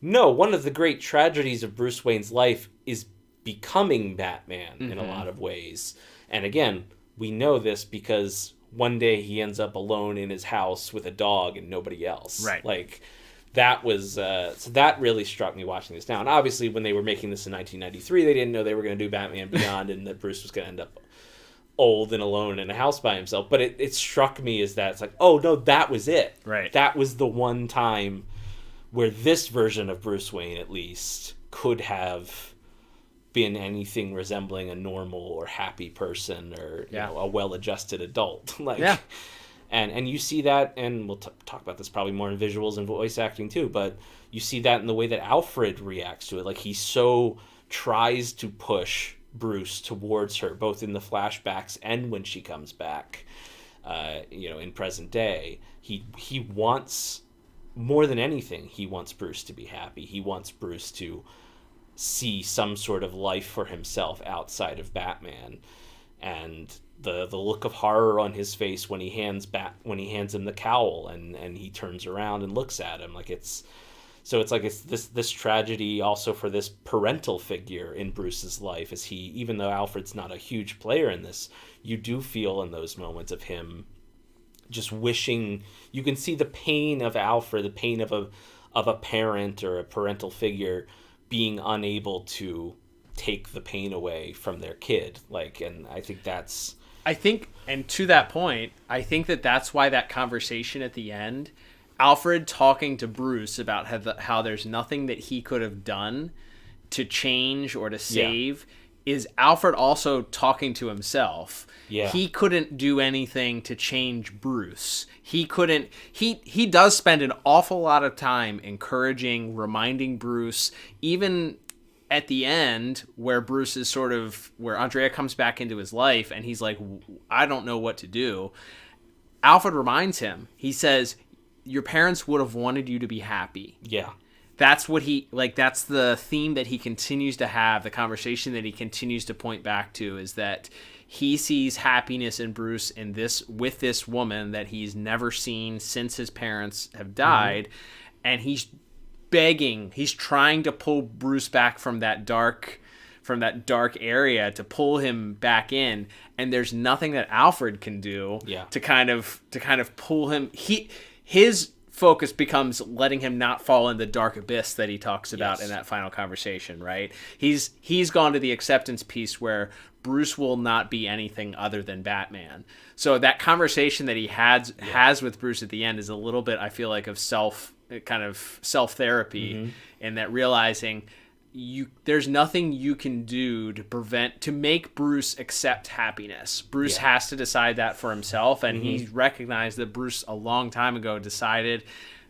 S3: no, one of the great tragedies of Bruce Wayne's life is becoming Batman in a lot of ways. And again, we know this because one day he ends up alone in his house with a dog and nobody else.
S5: Right.
S3: Like, that was so that really struck me watching this now. And obviously when they were making this in 1993, they didn't know they were going to do Batman Beyond and that Bruce was going to end up old and alone in a house by himself. But it struck me as that it's like, oh no, that was it.
S5: Right.
S3: That was the one time where this version of Bruce Wayne at least could have been anything resembling a normal or happy person or you know, a well-adjusted adult. And you see that, and we'll talk about this probably more in visuals and voice acting too, but you see that in the way that Alfred reacts to it. Like, he so tries to push Bruce towards her, both in the flashbacks and when she comes back, in present day. He wants, more than anything, he wants Bruce to be happy. He wants Bruce to see some sort of life for himself outside of Batman. And the look of horror on his face when he hands him the cowl and he turns around and looks at him, like it's this tragedy also for this parental figure in Bruce's life, as he, even though Alfred's not a huge player in this, you do feel in those moments of him just wishing, you can see the pain of Alfred, the pain of a parent or a parental figure being unable to take the pain away from their kid. Like, and I think, and to that point, I think that's why that conversation at the end, Alfred talking to Bruce about how there's nothing that he could have done to change or to save, is Alfred also talking to himself. Yeah. He couldn't do anything to change Bruce. He does spend an awful lot of time encouraging, reminding Bruce, even at the end where Bruce is where Andrea comes back into his life and he's like, I don't know what to do. Alfred reminds him, he says, your parents would have wanted you to be happy. Yeah. That's what that's the theme that he continues to have, the conversation that he continues to point back to, is that he sees happiness in Bruce with this woman that he's never seen since his parents have died. Mm-hmm. And he's begging, he's trying to pull Bruce back from that dark area, to pull him back in, and there's nothing that Alfred can do to kind of pull him. His focus becomes letting him not fall in the dark abyss that he talks about in that final conversation, right? He's gone to the acceptance piece where Bruce will not be anything other than Batman. So that conversation that he has with Bruce at the end is a little bit, I feel like, of self-therapy, and that realizing there's nothing you can do to make Bruce accept happiness. Bruce has to decide that for himself, and he recognized that Bruce a long time ago decided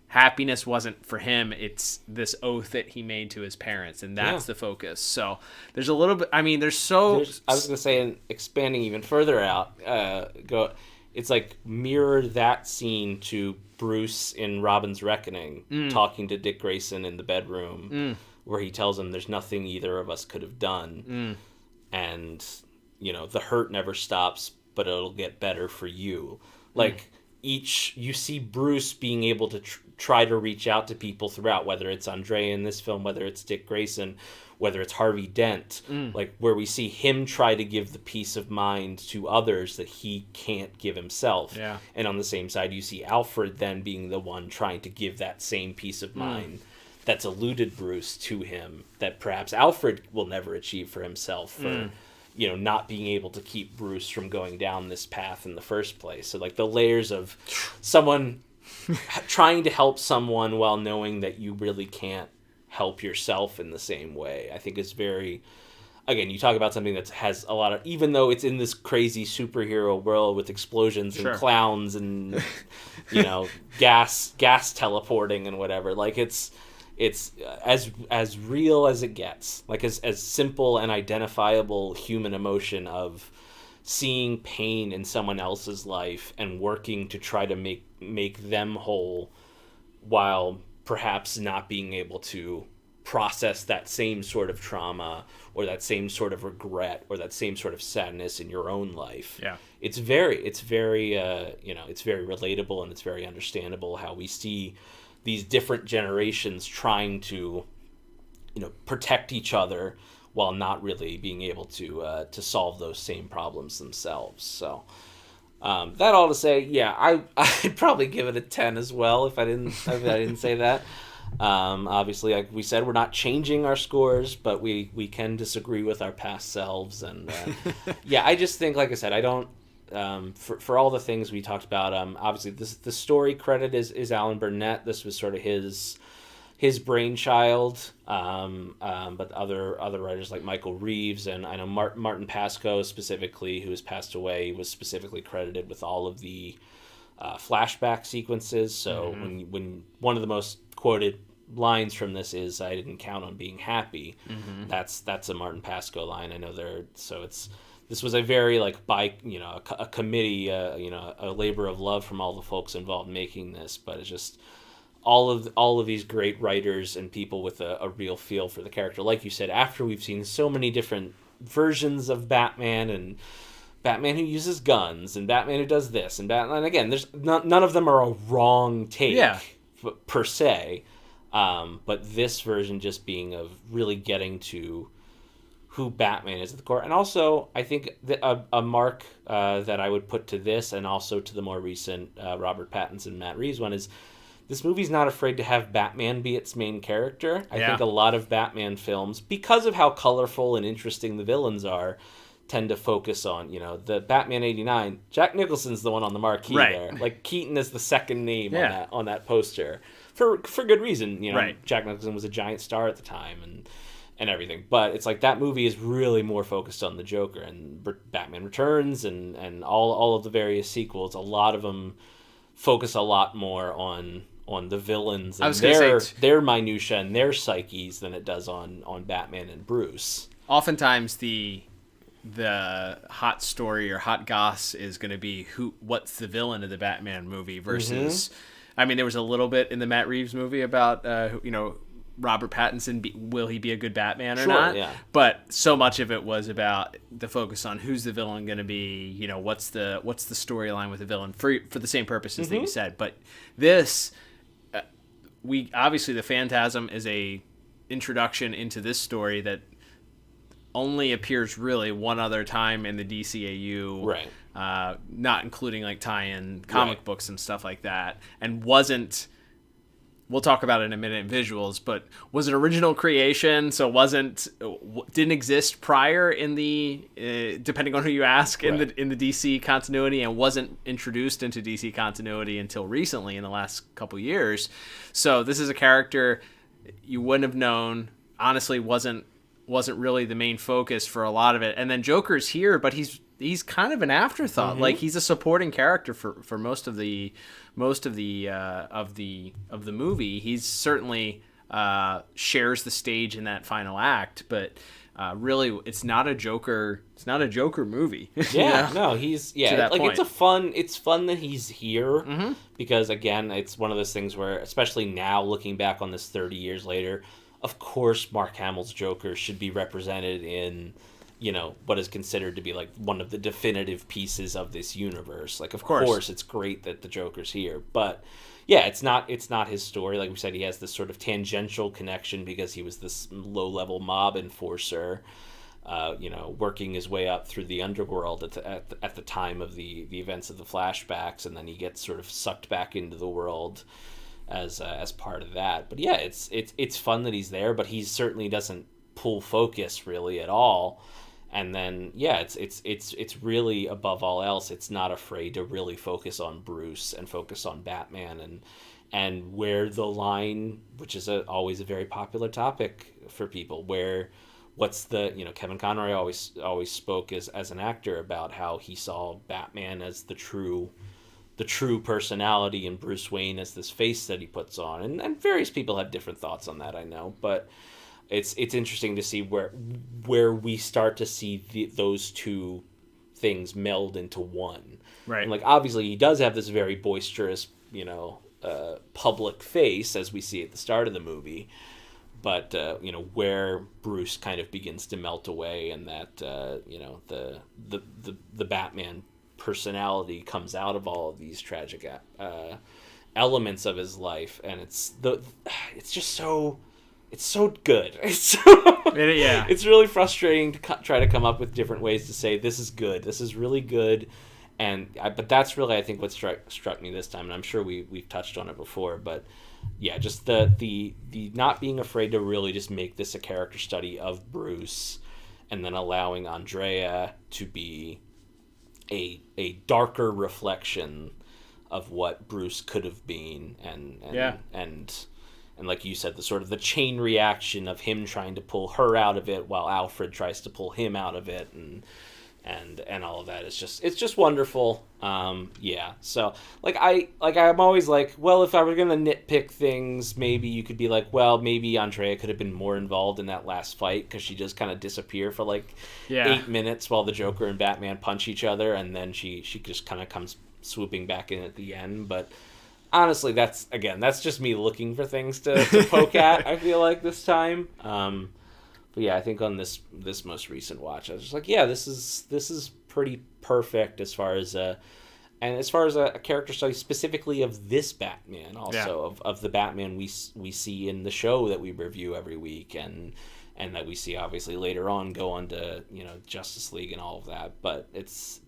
S3: happiness wasn't for him. It's this oath that he made to his parents, and that's the focus. So there's a little bit, I was going to say, and expanding even further out, it's like mirror that scene to Bruce in Robin's Reckoning, talking to Dick Grayson in the bedroom, where he tells him there's nothing either of us could have done. And, the hurt never stops, but it'll get better for you. Like, you see Bruce being able to try to reach out to people throughout, whether it's Andrea in this film, whether it's Dick Grayson, whether it's Harvey Dent, like where we see him try to give the peace of mind to others that he can't give himself. Yeah. And on the same side, you see Alfred then being the one trying to give that same peace of mind that's eluded Bruce to him, that perhaps Alfred will never achieve for himself for, not being able to keep Bruce from going down this path in the first place. So like the layers of someone trying to help someone while knowing that you really can't help yourself in the same way, I think is very, again, you talk about something that has a lot of, even though it's in this crazy superhero world with explosions and clowns and, gas teleporting and whatever, like it's as real as it gets, like as simple and identifiable human emotion of seeing pain in someone else's life and working to try to make them whole while perhaps not being able to process that same sort of trauma or that same sort of regret or that same sort of sadness in your own life. Yeah. It's very relatable, and it's very understandable how we see these different generations trying to, protect each other while not really being able to solve those same problems themselves. So That all to say, yeah, I'd probably give it a 10 as well if I didn't say that. Obviously, like we said, we're not changing our scores, but we can disagree with our past selves. And yeah, I just think, like I said, I don't. For all the things we talked about, obviously the story credit is Alan Burnett. This was sort of his brainchild, but other writers like Michael Reeves and I know Martin Pascoe specifically, who has passed away, was specifically credited with all of the flashback sequences. So when one of the most quoted lines from this is "I didn't count on being happy," that's a Martin Pascoe line. I know this was a very a committee, a labor of love from all the folks involved in making this, but it's just all of these great writers and people with a real feel for the character. Like you said, after we've seen so many different versions of Batman, and Batman who uses guns, and Batman who does this, and Batman, again, there's none of them are a wrong take per se, but this version just being of really getting to who Batman is at the core. And also, I think that a mark that I would put to this, and also to the more recent Robert Pattinson, Matt Reeves one, is this movie's not afraid to have Batman be its main character. I think a lot of Batman films, because of how colorful and interesting the villains are, tend to focus on, the Batman 89, Jack Nicholson's the one on the marquee there. Like, Keaton is the second name on that poster. For good reason, Jack Nicholson was a giant star at the time, and everything. But it's like that movie is really more focused on the Joker, and Batman Returns and all of the various sequels. A lot of them focus a lot more on the villains and their minutia and their psyches than it does on Batman and Bruce.
S5: Oftentimes the hot story or hot goss is going to be what's the villain of the Batman movie versus I mean, there was a little bit in the Matt Reeves movie about Robert Pattinson, will he be a good Batman or not? Yeah. But so much of it was about the focus on who's the villain going to be, what's the storyline with the villain for the same purposes that you said. But this, we obviously, the Phantasm is a introduction into this story that only appears really one other time in the DCAU, right? Not including like tie-in comic books and stuff like that, and wasn't. We'll talk about it in a minute in visuals, but was an original creation, so didn't exist prior in the depending on who you ask in the DC continuity, and wasn't introduced into DC continuity until recently in the last couple years. So this is a character you wouldn't have known. Honestly, wasn't really the main focus for a lot of it. And then Joker's here, but he's kind of an afterthought. Like, he's a supporting character for most of the movie. He's certainly shares the stage in that final act, but really it's not a Joker movie.
S3: No, he's like point. It's fun that he's here, because again, it's one of those things where, especially now looking back on this 30 years later, of course Mark Hamill's Joker should be represented in what is considered to be like one of the definitive pieces of this universe. Like, of course it's great that the Joker's here, but yeah, it's not his story. Like we said, he has this sort of tangential connection because he was this low-level mob enforcer, working his way up through the underworld at the time of the events of the flashbacks, and then he gets sort of sucked back into the world as part of that. But yeah, it's fun that he's there, but he certainly doesn't pull focus really at all. And then it's really, above all else, it's not afraid to really focus on Bruce and focus on Batman and where the line, which is always a very popular topic for people, what's the Kevin Conroy always spoke as an actor about how he saw Batman as the true personality and Bruce Wayne as this face that he puts on, and various people have different thoughts on that, I know, but it's interesting to see where we start to see those two things meld into one. Right. And like, obviously he does have this very boisterous, public face, as we see at the start of the movie, but where Bruce kind of begins to melt away, and that the Batman personality comes out of all of these tragic elements of his life, and it's just so. It's so good. It's really frustrating to try to come up with different ways to say this is good. This is really good, But that's really, I think, what struck me this time, and I'm sure we've touched on it before, but yeah, just the not being afraid to really just make this a character study of Bruce, and then allowing Andrea to be a darker reflection of what Bruce could have been, and like you said, the sort of the chain reaction of him trying to pull her out of it while Alfred tries to pull him out of it, and all of that is just wonderful. So I'm always like, well, if I were gonna nitpick things, maybe you could be like, well, maybe Andrea could have been more involved in that last fight, because she just kind of disappear for 8 minutes while the Joker and Batman punch each other, and then she just kind of comes swooping back in at the end. But honestly, that's just me looking for things to poke at, I feel like, this time. But yeah, I think on this most recent watch, I was just like, yeah, this is pretty perfect as far as a character study specifically of this Batman, also of the Batman we see in the show that we review every week, and that we see obviously later on go on to Justice League and all of that. But this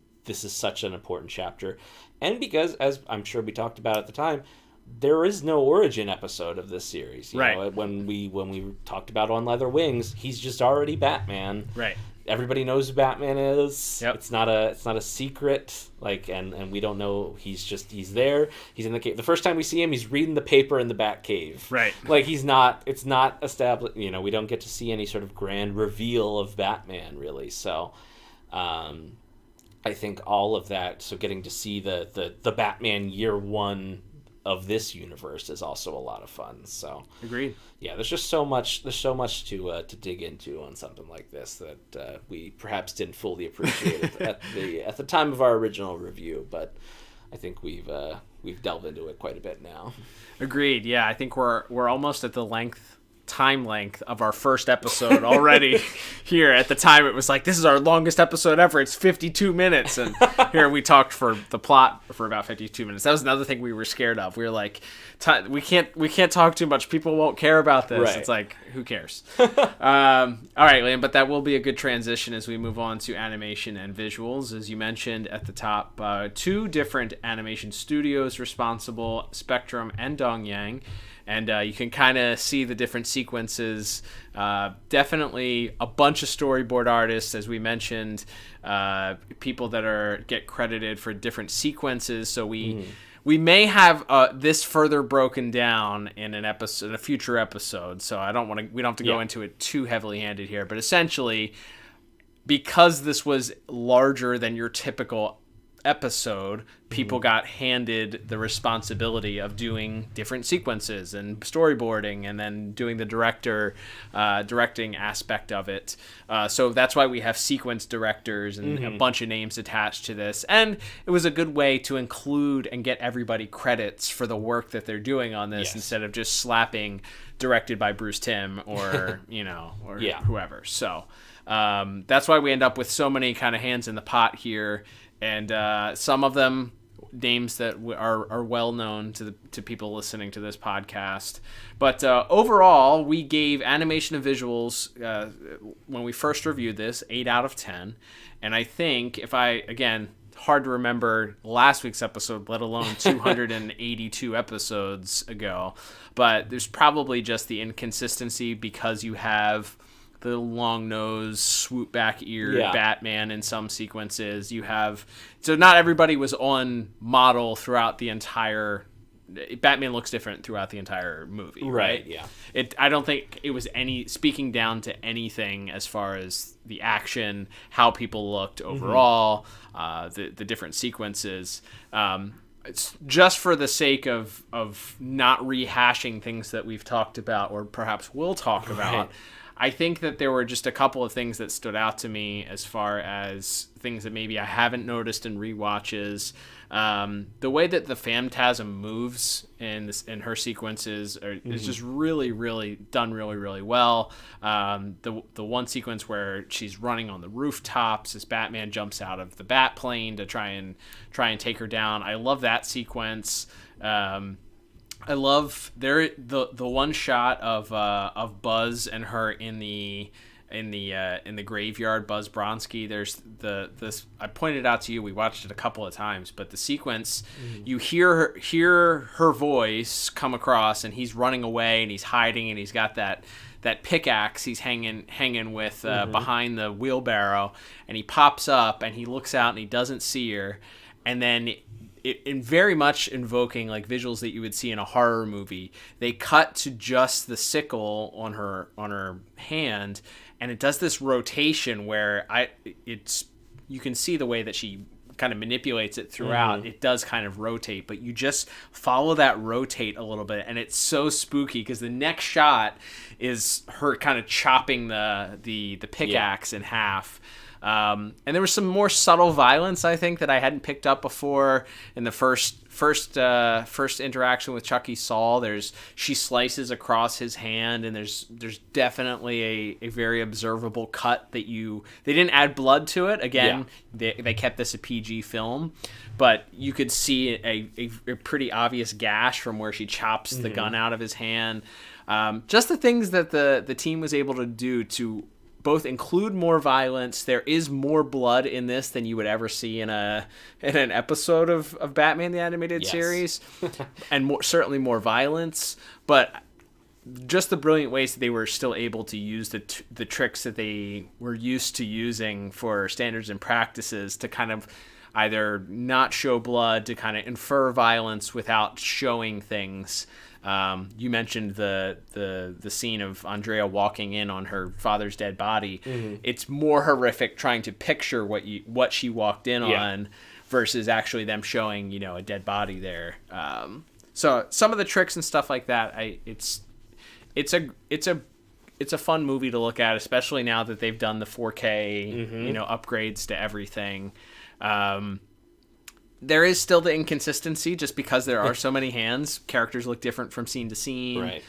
S3: is such an important chapter, and because, as I'm sure we talked about at the time, there is no origin episode of this series. You know, when we talked about On Leather Wings, he's just already Batman.
S5: Right.
S3: Everybody knows who Batman is. Yep. It's not a secret. And we don't know. He's there. He's in the cave. The first time we see him, he's reading the paper in the Batcave.
S5: Right.
S3: It's not established. We don't get to see any sort of grand reveal of Batman, really. So, I think all of that. So getting to see the Batman year one of this universe is also a lot of fun. So
S5: agreed.
S3: Yeah, there's just so much to dig into on something like this that we perhaps didn't fully appreciate at the time of our original review, but I think we've delved into it quite a bit now.
S5: Agreed. Yeah, I think we're almost at the time length of our first episode already. Here at the time it was like, this is our longest episode ever, it's 52 minutes, and here we talked for the plot for about 52 minutes. That was another thing we were scared of. We were like, we can't talk too much, people won't care about this. Right. It's like, who cares? All right, Liam, but that will be a good transition as we move on to animation and visuals. As you mentioned at the top, 2 different animation studios responsible, Spectrum and Dong Yang. And you can kind of see the different sequences. Definitely a bunch of storyboard artists, as we mentioned, people that get credited for different sequences. So we may have this further broken down in a future episode. So we don't have to go into it too heavily handed here. But essentially, because this was larger than your typical episode, people got handed the responsibility of doing different sequences and storyboarding, and then doing the directing aspect of it. So that's why we have sequence directors and a bunch of names attached to this. And it was a good way to include and get everybody credits for the work that they're doing on this, instead of just slapping directed by Bruce Timm or whoever. So that's why we end up with so many kind of hands in the pot here. And some of them names that are well known to people listening to this podcast. But overall, we gave animation and visuals, when we first reviewed this, 8 out of 10. And I think hard to remember last week's episode, let alone 282 episodes ago. But there's probably just the inconsistency because you have the long nose, swoop back ear Batman in some sequences. So not everybody was on model throughout the entire. Batman looks different throughout the entire movie, right?
S3: Yeah.
S5: I don't think it was speaking down to anything as far as the action, how people looked overall, the different sequences. It's just for the sake of not rehashing things that we've talked about or perhaps will talk about. I think that there were just a couple of things that stood out to me as far as things that maybe I haven't noticed in rewatches. The way that the Phantasm moves in her sequences is just really, really done really, really well. The one sequence where she's running on the rooftops as Batman jumps out of the bat plane to try and take her down. I love that sequence. I love the one shot of Buzz and her in the in the graveyard, Buzz Bronski. There's this I pointed out to you. We watched it a couple of times, but the sequence, you hear her voice come across, and he's running away, and he's hiding, and he's got that pickaxe he's hanging with behind the wheelbarrow, and he pops up and he looks out and he doesn't see her, and then in very much invoking like visuals that you would see in a horror movie, they cut to just the sickle on her hand, and it does this rotation where you can see the way that she kind of manipulates it throughout. It does kind of rotate, but you just follow that rotate a little bit, and it's so spooky because the next shot is her kind of chopping the pickaxe in half. And there was some more subtle violence, I think, that I hadn't picked up before in the first interaction with Chucky Saul. She slices across his hand, and there's definitely a very observable cut that they didn't add blood to it. Again, they kept this a PG film, but you could see a pretty obvious gash from where she chops the gun out of his hand. Just the things that the team was able to do to both include more violence. There is more blood in this than you would ever see in an episode of Batman the Animated Series, and certainly more violence. But just the brilliant ways that they were still able to use the tricks that they were used to using for standards and practices to kind of either not show blood, to kind of infer violence without showing things. You mentioned the scene of Andrea walking in on her father's dead body. It's more horrific trying to picture what she walked in on versus actually them showing a dead body there. So some of the tricks and stuff like that, it's a fun movie to look at, especially now that they've done the 4K upgrades to everything. There is still the inconsistency just because there are so many hands. Characters look different from scene to scene.
S3: Right.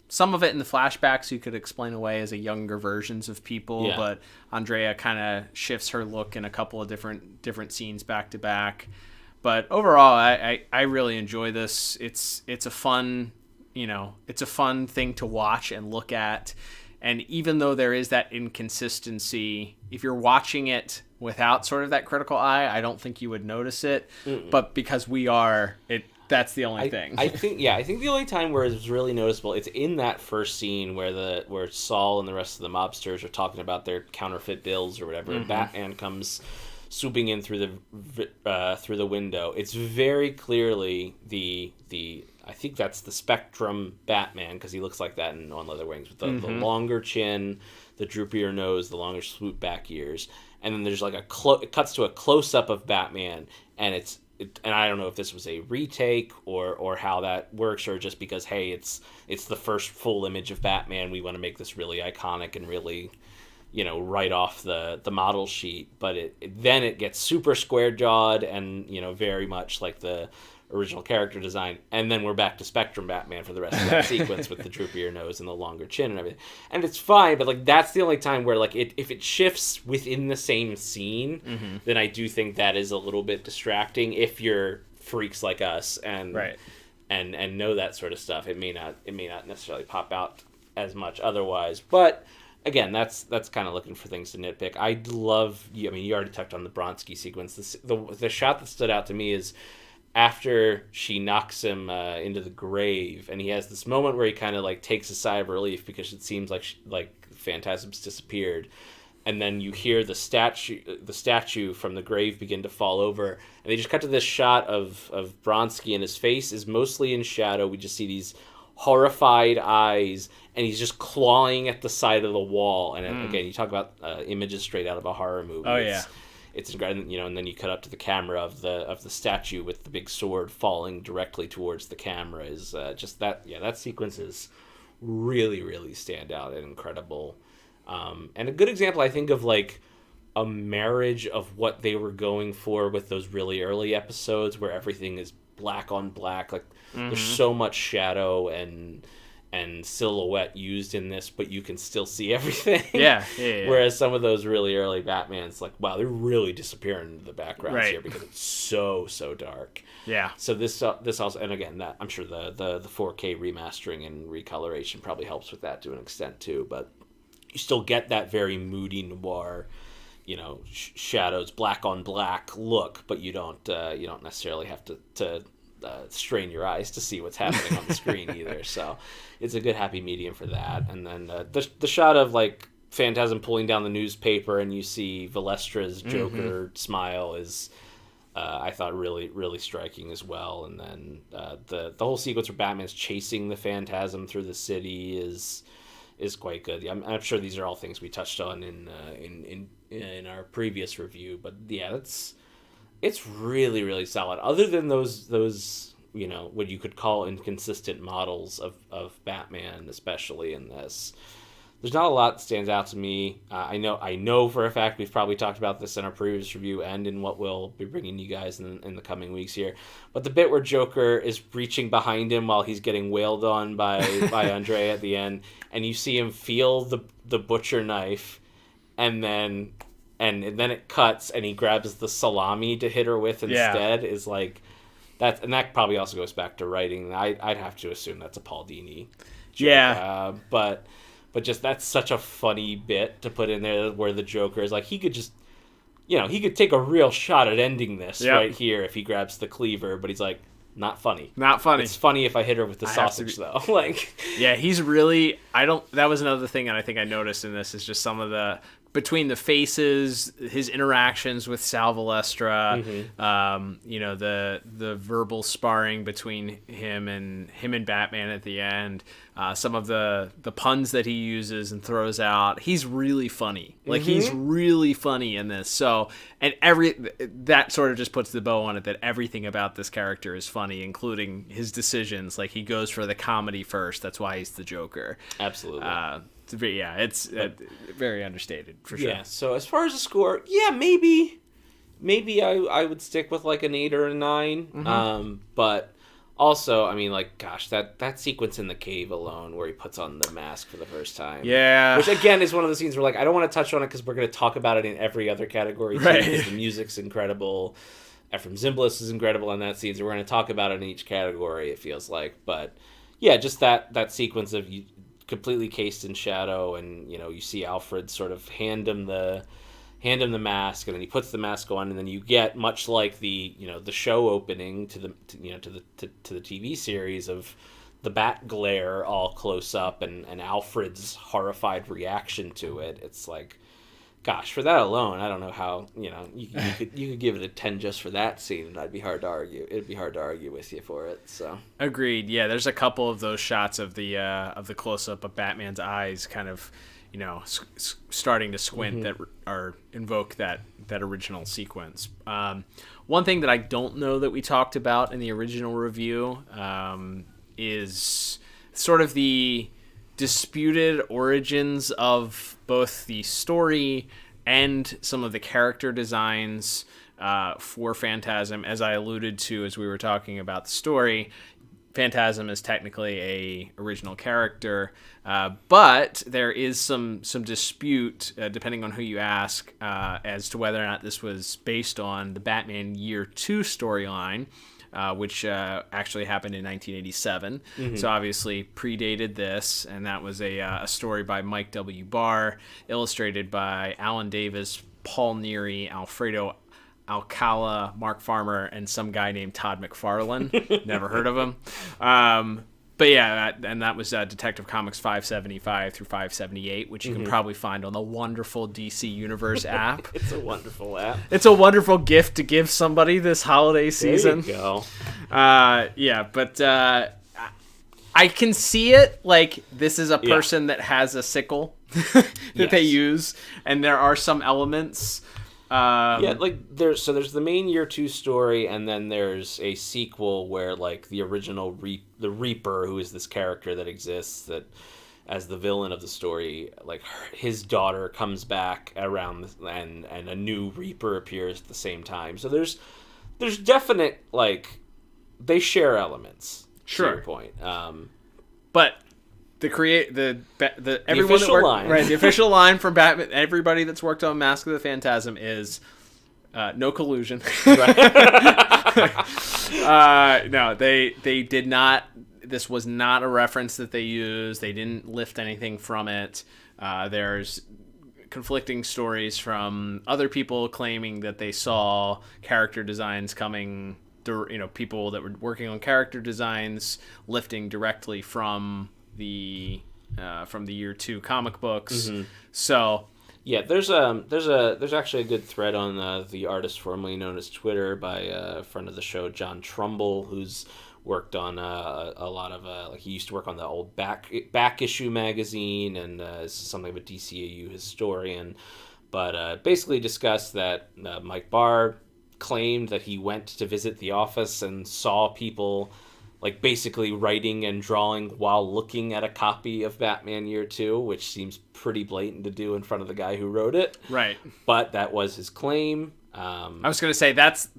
S5: Some of it in the flashbacks you could explain away as a younger versions of people, but Andrea kind of shifts her look in a couple of different scenes back to back. But overall, I really enjoy this. It's a fun thing to watch and look at. And even though there is that inconsistency, if you're watching it without sort of that critical eye, I don't think you would notice it. But because we are, that's the only thing.
S3: I think the only time where it's really noticeable, it's in that first scene where Saul and the rest of the mobsters are talking about their counterfeit bills or whatever. And Batman comes swooping in through the window. It's very clearly I think that's the Spectrum Batman, because he looks like that on Leather Wings, with the longer chin, the droopier nose, the longer swoop back ears, and then there's like it cuts to a close up of Batman, and and I don't know if this was a retake or how that works, or just because it's the first full image of Batman, we want to make this really iconic and really right off the model sheet, but then it gets super square jawed and very much like the original character design, and then we're back to Spectrum Batman for the rest of that sequence with the droopier nose and the longer chin and everything, and it's fine. But that's the only time where if it shifts within the same scene, then I do think that is a little bit distracting. If you're freaks like us and know that sort of stuff, it may not necessarily pop out as much otherwise. But again, that's kind of looking for things to nitpick. I love. You already touched on the Bronski sequence. The shot that stood out to me is after she knocks him into the grave, and he has this moment where he kind of takes a sigh of relief because it seems like Phantasm's disappeared, and then you hear the statue from the grave begin to fall over, and they just cut to this shot of Bronski, and his face is mostly in shadow. We just see these horrified eyes, and he's just clawing at the side of the wall. And again, you talk about images straight out of a horror movie. It's incredible, and then you cut up to the camera of the statue with the big sword falling directly towards the camera. Is just that. Yeah, that sequence is really, really stand out and incredible, and a good example, I think, of a marriage of what they were going for with those really early episodes where everything is black on black. There's so much shadow and silhouette used in this, but you can still see everything. Yeah. Whereas some of those really early Batmans, wow, they're really disappearing into the backgrounds here because it's so dark. Yeah. So this also, and again, that I'm sure the 4K remastering and recoloration probably helps with that to an extent too. But you still get that very moody noir, shadows, black on black look, but you don't necessarily have to strain your eyes to see what's happening on the screen either. So it's a good happy medium for that. And then the shot of like Phantasm pulling down the newspaper and you see Valestra's Joker smile is I thought really, really striking as well. And then the whole sequence where Batman's chasing the Phantasm through the city is quite good. I'm sure these are all things we touched on in our previous review, but yeah, it's really, really solid. Other than those what you could call inconsistent models of Batman, especially in this, there's not a lot that stands out to me. I know for a fact we've probably talked about this in our previous review and in what we'll be bringing you guys in the coming weeks here. But the bit where Joker is reaching behind him while he's getting wailed on by Andre at the end, and you see him feel the butcher knife, and then it cuts and he grabs the salami to hit her with instead, is like that. And that probably also goes back to writing. I'd have to assume that's a Paul Dini joke. Yeah, but just that's such a funny bit to put in there where the Joker is like, he could just, he could take a real shot at ending this right here if he grabs the cleaver, but he's like, not funny. Not funny. It's funny if I hit her with the sausage though.
S5: Yeah, he's really, that was another thing that I think I noticed in this is just some of the, between the faces, his interactions with Sal Valestra, the verbal sparring between him and Batman at the end, some of the puns that he uses and throws out. He's really funny. He's really funny in this. So, and that sort of just puts the bow on it that everything about this character is funny, including his decisions. Like, he goes for the comedy first. That's why he's the Joker.
S3: Absolutely.
S5: It's very understated for sure.
S3: Yeah. So as far as the score, maybe I would stick with like an 8 or a 9. But also, I mean, that sequence in the cave alone where he puts on the mask for the first time.
S5: Yeah.
S3: Which again is one of those scenes where I don't want to touch on it because we're going to talk about it in every other category too.
S5: Right.
S3: Because the music's incredible. Ephraim Zimbalist is incredible in that scene. So we're going to talk about it in each category. It feels like, but yeah, just that sequence of you. Completely cased in shadow, and you see Alfred sort of hand him the mask, and then he puts the mask on, and then you get, much like the show opening to the TV series, of the bat glare all close up and Alfred's horrified reaction to it. It's like, gosh, for that alone, I don't know how you could give it a 10 just for that scene, and it'd be hard to argue with you for it. So
S5: agreed. Yeah, there's a couple of those shots of the close up of Batman's eyes, kind of starting to squint that invoke that original sequence. One thing that I don't know that we talked about in the original review is sort of the disputed origins of both the story and some of the character designs for Phantasm. As I alluded to as we were talking about the story, Phantasm is technically a original character, but there is some dispute, depending on who you ask, as to whether or not this was based on the Batman Year 2 storyline, which actually happened in 1987. So obviously predated this, and that was a story by Mike W. Barr, illustrated by Alan Davis, Paul Neary, Alfredo Alcala, Mark Farmer, and some guy named Todd McFarlane. Never heard of him. But yeah, that was Detective Comics 575 through 578, which you can probably find on the wonderful DC Universe app.
S3: It's a wonderful app.
S5: It's a wonderful gift to give somebody this holiday season.
S3: There you go.
S5: But I can see it. Like, this is a person that has a sickle that they use, and there are some elements.
S3: There's the main Year 2 story, and then there's a sequel where the original the Reaper, who is this character that exists that as the villain of the story, his daughter comes back around and a new Reaper appears at the same time. So there's definite they share elements.
S5: Sure.
S3: To your point.
S5: But the official line. Right, the official line from Batman, everybody that's worked on Mask of the Phantasm is no collusion. No, they did not. This was not a reference that they used. They didn't lift anything from it. There's conflicting stories from other people claiming that they saw character designs coming, people that were working on character designs lifting directly from the year 2 comic books. So
S3: yeah, there's actually a good thread on the artist formerly known as Twitter by a friend of the show, John Trumbull, who's worked on a lot of he used to work on the old back issue magazine and is something of a DCAU historian, but basically discussed that Mike Barr claimed that he went to visit the office and saw people like basically writing and drawing while looking at a copy of Batman Year 2, which seems pretty blatant to do in front of the guy who wrote it.
S5: Right.
S3: But that was his claim.
S5: I was going to say that's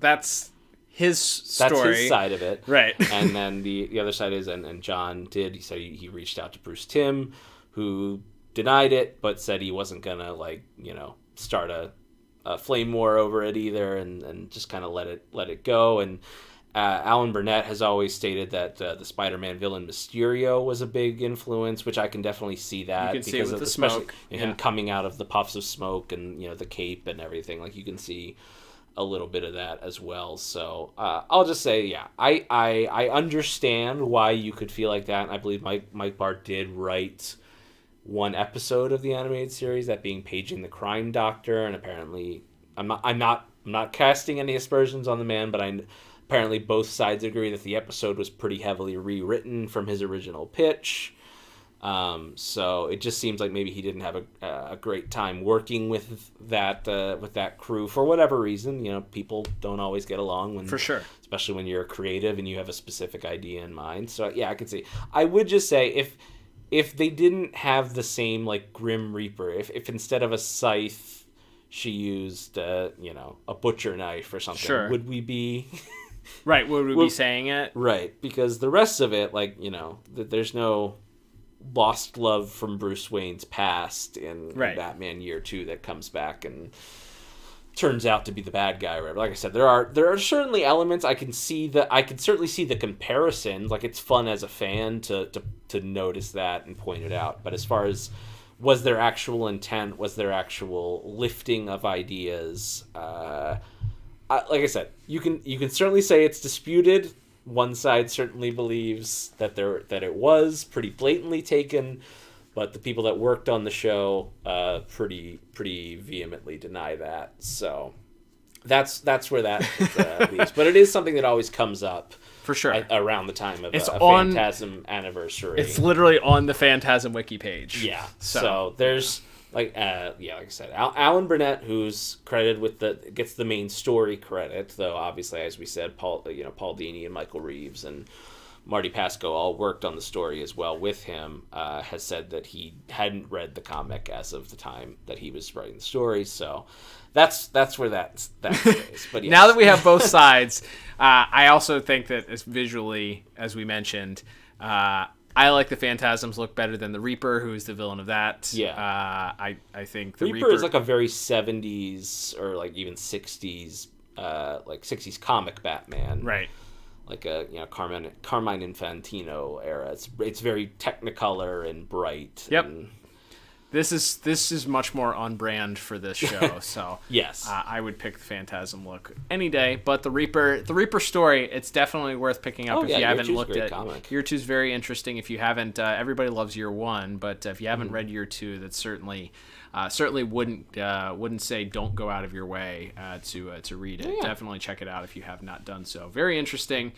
S5: his story.
S3: That's his side of it.
S5: Right.
S3: And then the other side is, and John did, he said he reached out to Bruce Timm, who denied it, but said he wasn't going to, start a flame war over it either, and just kind of let it go. And Alan Burnett has always stated that the Spider-Man villain Mysterio was a big influence, which I can definitely see that.
S5: You can see it with the smoke.
S3: Him coming out of the puffs of smoke and, the cape and everything. Like, you can see a little bit of that as well. So I'll just say, yeah, I understand why you could feel like that. And I believe Mike Barr did write one episode of the animated series, that being Paging the Crime Doctor, and apparently I'm not casting any aspersions on the man, but apparently both sides agree that the episode was pretty heavily rewritten from his original pitch. So it just seems like maybe he didn't have a great time working with that crew for whatever reason. People don't always get along
S5: for sure,
S3: especially when you're a creative and you have a specific idea in mind. So yeah, I can see. I would just say if they didn't have the same like Grim Reaper, if instead of a scythe she used a butcher knife or something,
S5: sure,
S3: would we be
S5: right? Would we be saying it
S3: right? Because the rest of it, there's no lost love from Bruce Wayne's past in Batman Year 2 that comes back and turns out to be the bad guy. Right? Like I said, there are certainly elements I can certainly see the comparisons. Like, it's fun as a fan to notice that and point it out. But as far as was there actual intent, was there actual lifting of ideas? Like I said, you can certainly say it's disputed. One side certainly believes that it was pretty blatantly taken, but the people that worked on the show pretty vehemently deny that. So that's where that leaves. But it is something that always comes up
S5: for sure
S3: around the time of a Phantasm anniversary.
S5: It's literally on the Phantasm wiki page.
S3: Yeah. So there's like I said, Alan Burnett, who's credited with gets the main story credit, though obviously, as we said, Paul Dini and Michael Reeves and Marty Pasco all worked on the story as well with him, has said that he hadn't read the comic as of the time that he was writing the story. So that's where that is. But yes.
S5: Now that we have both sides, I also think that as visually, as we mentioned, I like the Phantasms look better than the Reaper, who is the villain of that.
S3: Yeah.
S5: I think the
S3: Reaper is like a very 70s or like even 60s, like 60s comic Batman.
S5: Right.
S3: Like a Carmine Infantino era. It's very Technicolor and bright.
S5: Yep.
S3: And
S5: this is much more on brand for this show. So
S3: yes,
S5: I would pick the Phantasm look any day. But the Reaper story, it's definitely worth picking up if you haven't looked at.
S3: Comic.
S5: Year 2 is very interesting. If you haven't, everybody loves Year 1, but if you haven't read Year 2, that's certainly wouldn't say don't go out of your way to read it. Yeah. Definitely check it out if you have not done so. Very interesting.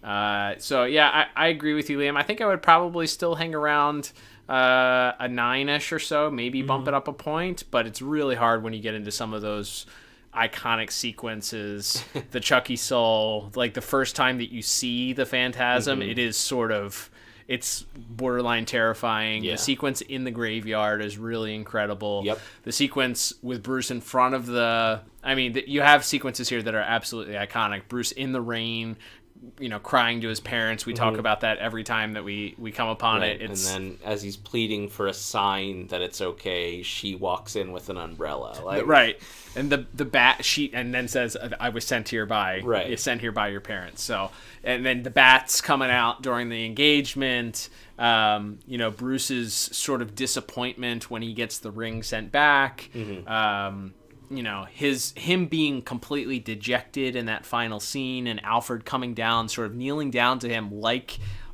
S5: So yeah, I agree with you, Liam. I think I would probably still hang around a 9-ish or so, maybe bump it up a point, but it's really hard when you get into some of those iconic sequences. The Chucky Soul, like the first time that you see the Phantasm, it is sort of, it's borderline terrifying.
S3: Yeah.
S5: The sequence in the graveyard is really incredible.
S3: Yep.
S5: The sequence with Bruce in front of you have sequences here that are absolutely iconic. Bruce in the rain, crying to his parents. We talk about that every time that we come upon
S3: right.
S5: it.
S3: And then as he's pleading for a sign that it's okay, she walks in with an umbrella.
S5: Right. And the bat and then says, "I was sent here by sent here by your parents." So, and then the bat's coming out during the engagement. Bruce's sort of disappointment when he gets the ring sent back. Him being completely dejected in that final scene, and Alfred coming down, sort of kneeling down to him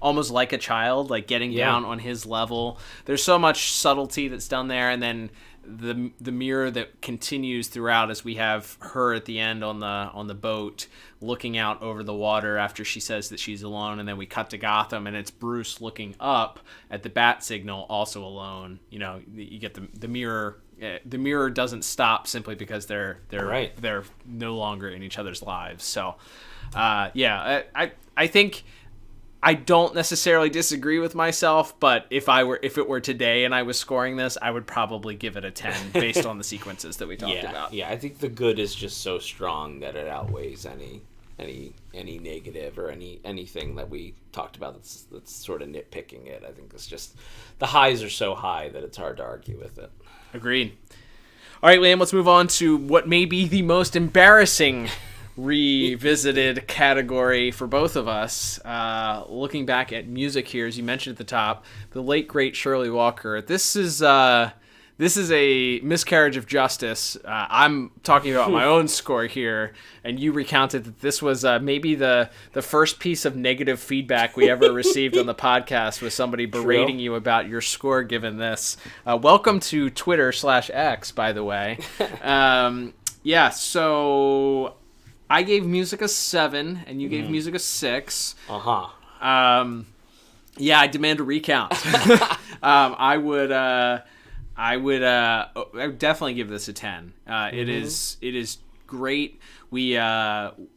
S5: almost like a child, like getting down on his level. There's so much subtlety that's done there, and then the mirror that continues throughout as we have her at the end on the boat looking out over the water after she says that she's alone, and then we cut to Gotham and it's Bruce looking up at the bat signal, also alone. You get the mirror. The mirror doesn't stop simply because they're no longer in each other's lives. So, I think I don't necessarily disagree with myself, but if it were today and I was scoring this, I would probably give it a 10 based on the sequences that we talked about.
S3: Yeah, I think the good is just so strong that it outweighs any negative or anything that we talked about that's sort of nitpicking it. I think it's just the highs are so high that it's hard to argue with it.
S5: Agreed. All right, Liam, let's move on to what may be the most embarrassing revisited category for both of us. Looking back at music here, as you mentioned at the top, the late great Shirley Walker. This is a miscarriage of justice. I'm talking about my own score here, and you recounted that this was maybe the first piece of negative feedback we ever received on the podcast, was somebody berating you about your score given this. Welcome to Twitter/X, by the way. So I gave music a 7, and you gave music a 6. I demand a recount. I would definitely give this a 10. It is great. We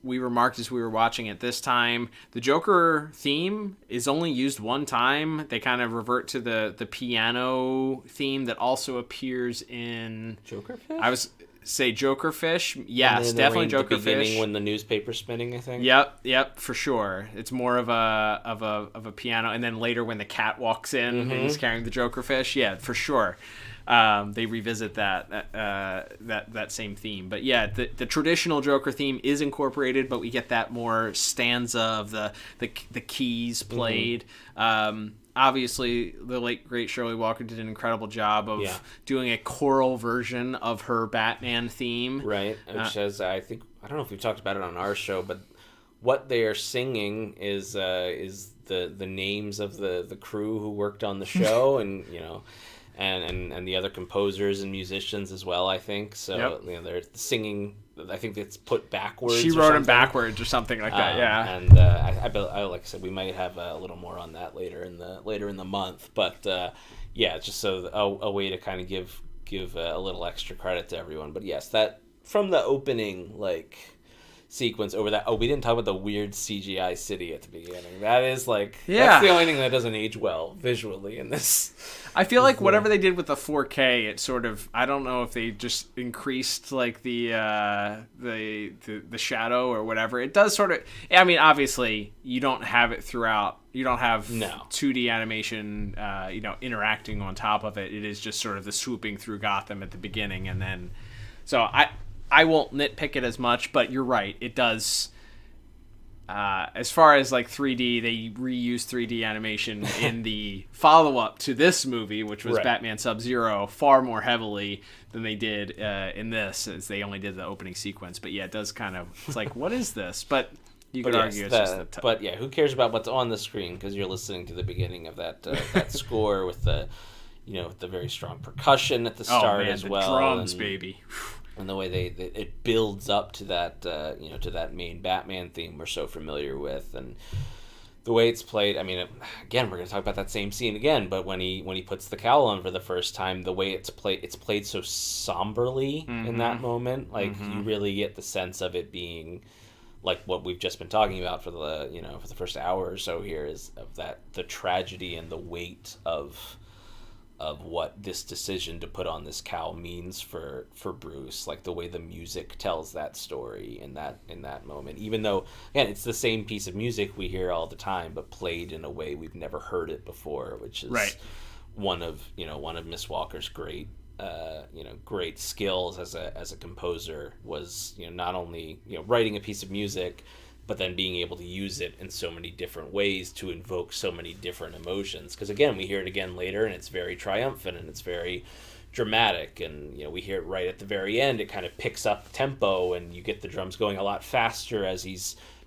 S5: remarked as we were watching it this time, the Joker theme is only used one time. They kind of revert to the piano theme that also appears in
S3: Jokerfish?
S5: I was say Jokerfish. Yes, definitely Jokerfish.
S3: When the newspaper's spinning, I think.
S5: Yep, for sure. It's more of a piano, and then later when the cat walks in and he's carrying the Jokerfish. Yeah, for sure. They revisit that same theme. But yeah, the traditional Joker theme is incorporated, but we get that more stanza of the keys played. Obviously, the late great Shirley Walker did an incredible job of doing a choral version of her Batman theme.
S3: Right, which has, I don't know if we've talked about it on our show, but what they are singing is the names of the crew who worked on the show, and and the other composers and musicians as well, I think. So they're singing. I think it's put backwards.
S5: She wrote them backwards or something like that. Yeah.
S3: And I like I said, we might have a little more on that later in the month. But just so a way to kind of give a little extra credit to everyone. But yes, that from the opening sequence over that. Oh, we didn't talk about the weird CGI city at the beginning. That is that's the only thing that doesn't age well visually in this.
S5: I feel like whatever they did with the 4K, it sort of, I don't know if they just increased the shadow or whatever. It does sort of, I mean, obviously you don't have it throughout. You don't have 2D animation, interacting on top of it. It is just sort of the swooping through Gotham at the beginning, and then, so I won't nitpick it as much, but you're right. It does. As far as 3D, they reused 3D animation in the follow-up to this movie, which was Batman Sub-Zero, far more heavily than they did in this, as they only did the opening sequence. But yeah, it does kind of, it's like, what is this? But you could argue it's just
S3: but yeah, who cares about what's on the screen, because you're listening to the beginning of that score with the the very strong percussion at the start as well.
S5: Drums, baby.
S3: And the way it builds up to that to that main Batman theme we're so familiar with, and the way it's played. I mean, again, we're going to talk about that same scene again, but when he puts the cowl on for the first time, the way it's played so somberly in that moment. You really get the sense of it being like what we've just been talking about for the first hour or so here, is of that the tragedy and the weight of of what this decision to put on this cowl means for Bruce, like the way the music tells that story in that moment, even though again it's the same piece of music we hear all the time but played in a way we've never heard it before, which is one of Miss Walker's great great skills as a composer was not only writing a piece of music but then being able to use it in so many different ways to invoke so many different emotions. Because again, we hear it again later, and it's very triumphant and it's very dramatic, and we hear it right at the very end. It kind of picks up tempo, and you get the drums going a lot faster as he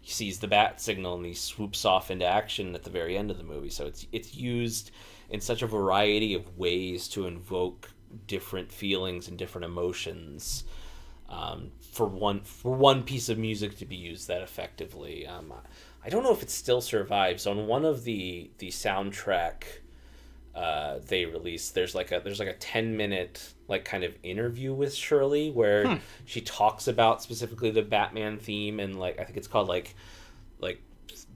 S3: sees the bat signal and he swoops off into action at the very end of the movie. So it's used in such a variety of ways to invoke different feelings and different emotions. For one piece of music to be used that effectively. I don't know if it still survives. On one of the soundtrack they released, there's like a 10-minute like kind of interview with Shirley where she talks about specifically the Batman theme, and like I think it's called like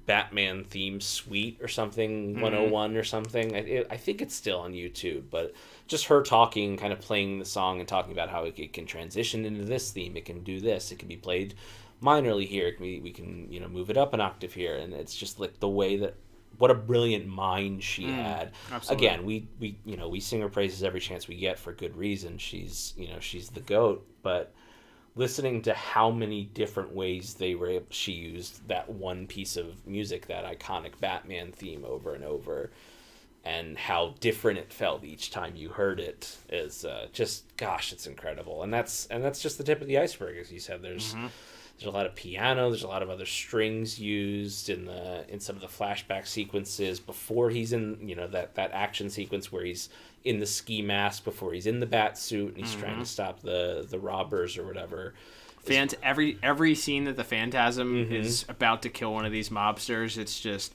S3: Batman theme suite or something, 101 or something. I think it's still on YouTube, but just her talking, kind of playing the song and talking about how it can transition into this theme. It can do this. It can be played minorly here. We can move it up an octave here, and it's just like the way that what a brilliant mind she had.
S5: Absolutely.
S3: Again, we sing her praises every chance we get for good reason. She's the GOAT, but listening to how many different ways she used that one piece of music, that iconic Batman theme, over and over, and how different it felt each time you heard it is it's incredible. And that's just the tip of the iceberg, as you said. There's a lot of piano, there's a lot of other strings used in some of the flashback sequences before he's in that action sequence where he's in the ski mask before he's in the bat suit and he's trying to stop the robbers or whatever.
S5: Every scene that the Phantasm is about to kill one of these mobsters, it's just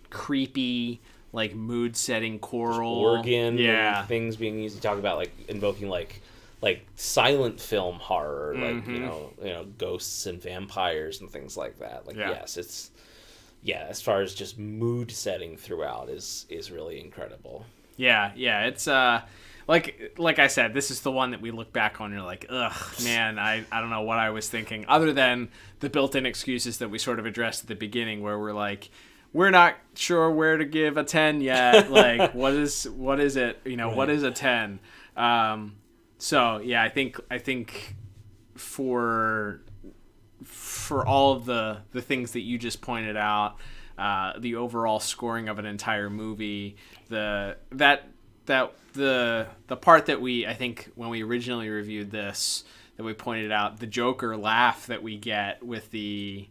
S5: creepy, like mood setting choral
S3: organ, and things being used to talk about like invoking like silent film horror, like ghosts and vampires and things like that. Like yes, it's as far as just mood setting throughout is really incredible.
S5: Yeah, it's like I said, this is the one that we look back on and you're like, ugh, man, I don't know what I was thinking, other than the built-in excuses that we sort of addressed at the beginning, where we're like, we're not sure where to give a 10 yet. Like, what is it? Right. What is a 10? So yeah, I think for all of the things that you just pointed out, the overall scoring of an entire movie, the part that I think when we originally reviewed this, that we pointed out, the Joker laugh that we get with the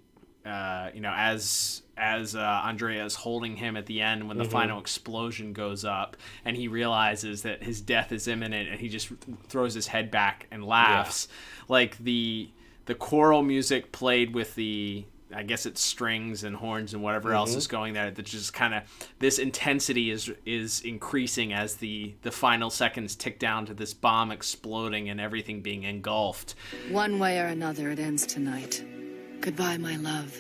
S5: as Andrea is holding him at the end when the final explosion goes up and he realizes that his death is imminent and he just throws his head back and laughs. Like the choral music played with the, I guess it's strings and horns and whatever else is going there, that just kind of, this intensity is increasing as the final seconds tick down to this bomb exploding and everything being engulfed.
S14: One way or another, it ends tonight. Goodbye, my love.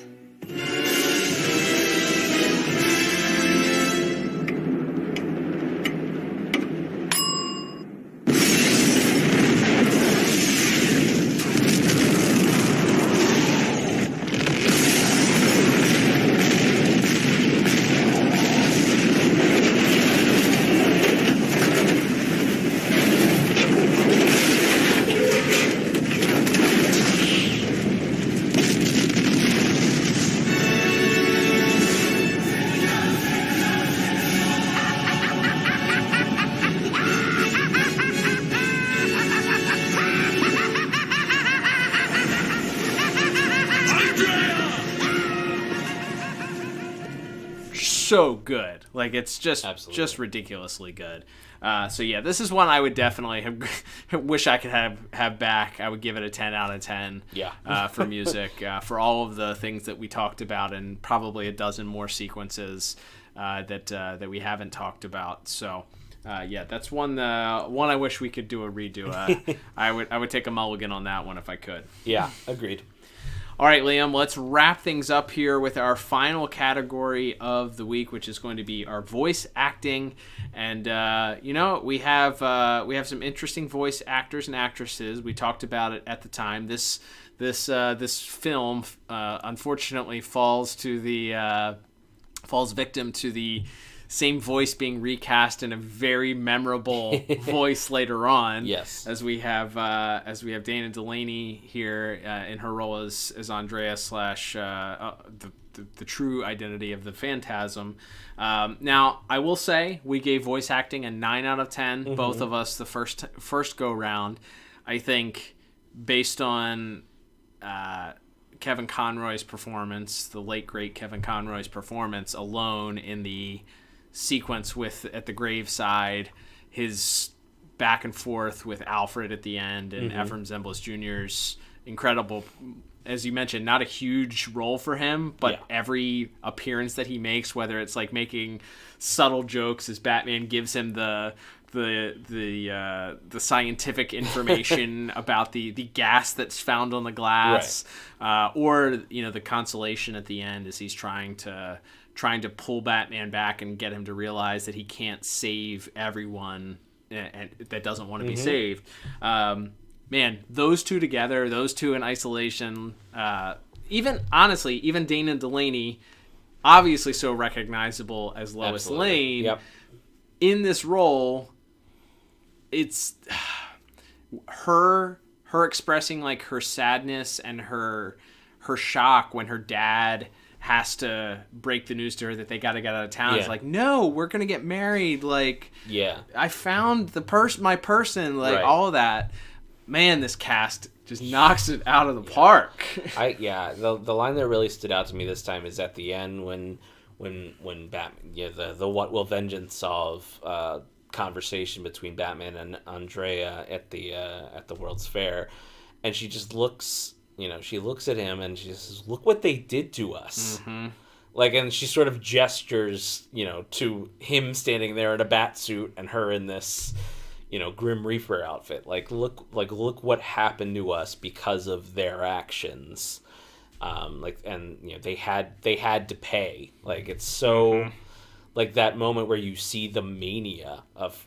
S5: So good, like it's just ridiculously good. So yeah, this is one I would definitely wish I could have back. I would give it a 10 out of 10. For music, for all of the things that we talked about, and probably a dozen more sequences that we haven't talked about. So that's one I wish we could do a redo. I would take a mulligan on that one if I could.
S3: Yeah, agreed.
S5: All right, Liam, let's wrap things up here with our final category of the week, which is going to be our voice acting. And we have some interesting voice actors and actresses. We talked about it at the time. This film unfortunately falls victim to the same voice being recast in a very memorable voice later on.
S3: Yes,
S5: as we have Dana Delaney here in her role as Andrea / the true identity of the Phantasm. Now, I will say we gave voice acting a 9 out of 10. Mm-hmm. Both of us the first go round. I think based on Kevin Conroy's performance, the late great Kevin Conroy's performance alone in the sequence at the graveside, his back and forth with Alfred at the end, and Ephraim Zimbalist Jr.'s incredible, as you mentioned, not a huge role for him, but every appearance that he makes, whether it's like making subtle jokes as Batman gives him the scientific information about the gas that's found on the glass, or the consolation at the end as he's trying to pull Batman back and get him to realize that he can't save everyone and that doesn't want to be saved. Man, those two together, those two in isolation, even Dana Delaney, obviously so recognizable as Lois Lane, in this role, it's her expressing like her sadness and her shock when her dad has to break the news to her that they got to get out of town. It's like, no, we're gonna get married. Like, I found my person. Like all of that. Man, this cast just knocks it out of the park.
S3: The line that really stood out to me this time is at the end when Batman, the what will vengeance solve conversation between Batman and Andrea at the World's Fair, and she just looks. She looks at him and she says, "Look what they did to us." Mm-hmm. And she sort of gestures, to him standing there in a bat suit and her in this, Grim Reaper outfit. Look what happened to us because of their actions. They had to pay. It's so, that moment where you see the mania of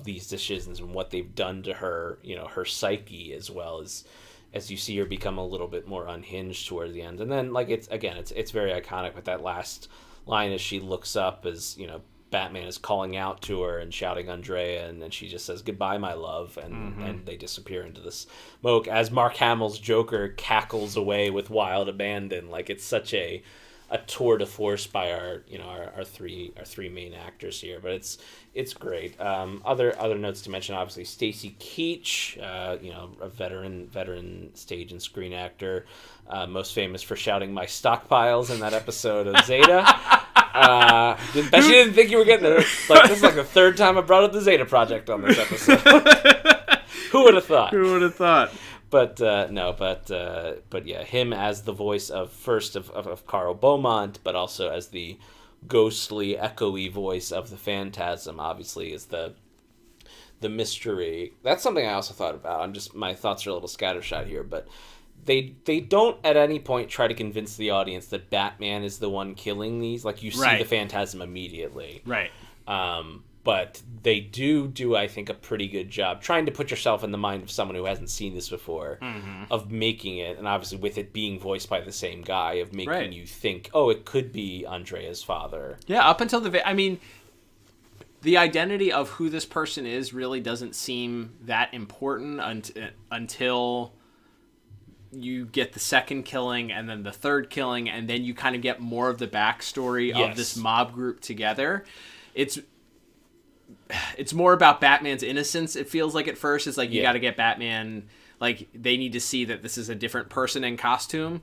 S3: these decisions and what they've done to her, her psyche, as well as you see her become a little bit more unhinged towards the end. And then it's very iconic with that last line as she looks up as, Batman is calling out to her and shouting Andrea, and then she just says, "Goodbye, my love," and they disappear into the smoke as Mark Hamill's Joker cackles away with wild abandon. It's such a tour de force by our three main actors here, but it's great. Other notes to mention, obviously Stacy Keach, a veteran stage and screen actor, most famous for shouting "my stockpiles" in that episode of Zeta. She didn't think you were getting it. This is the third time I brought up the Zeta Project on this episode. Who would have thought? But him as the voice of Carl Beaumont, but also as the ghostly, echoey voice of the Phantasm, obviously is the mystery. That's something I also thought about. My thoughts are a little scattershot here, but they don't at any point try to convince the audience that Batman is the one killing these. You see the Phantasm immediately, right? But they do, I think, a pretty good job trying to put yourself in the mind of someone who hasn't seen this before, of making it, and obviously with it being voiced by the same guy, of making you think, oh, it could be Andrea's father.
S5: Yeah, up until the identity of who this person is really doesn't seem that important until you get the second killing and then the third killing, and then you kind of get more of the backstory of this mob group together. It's more about Batman's innocence, it feels like at first. It's you got to get Batman, they need to see that this is a different person in costume.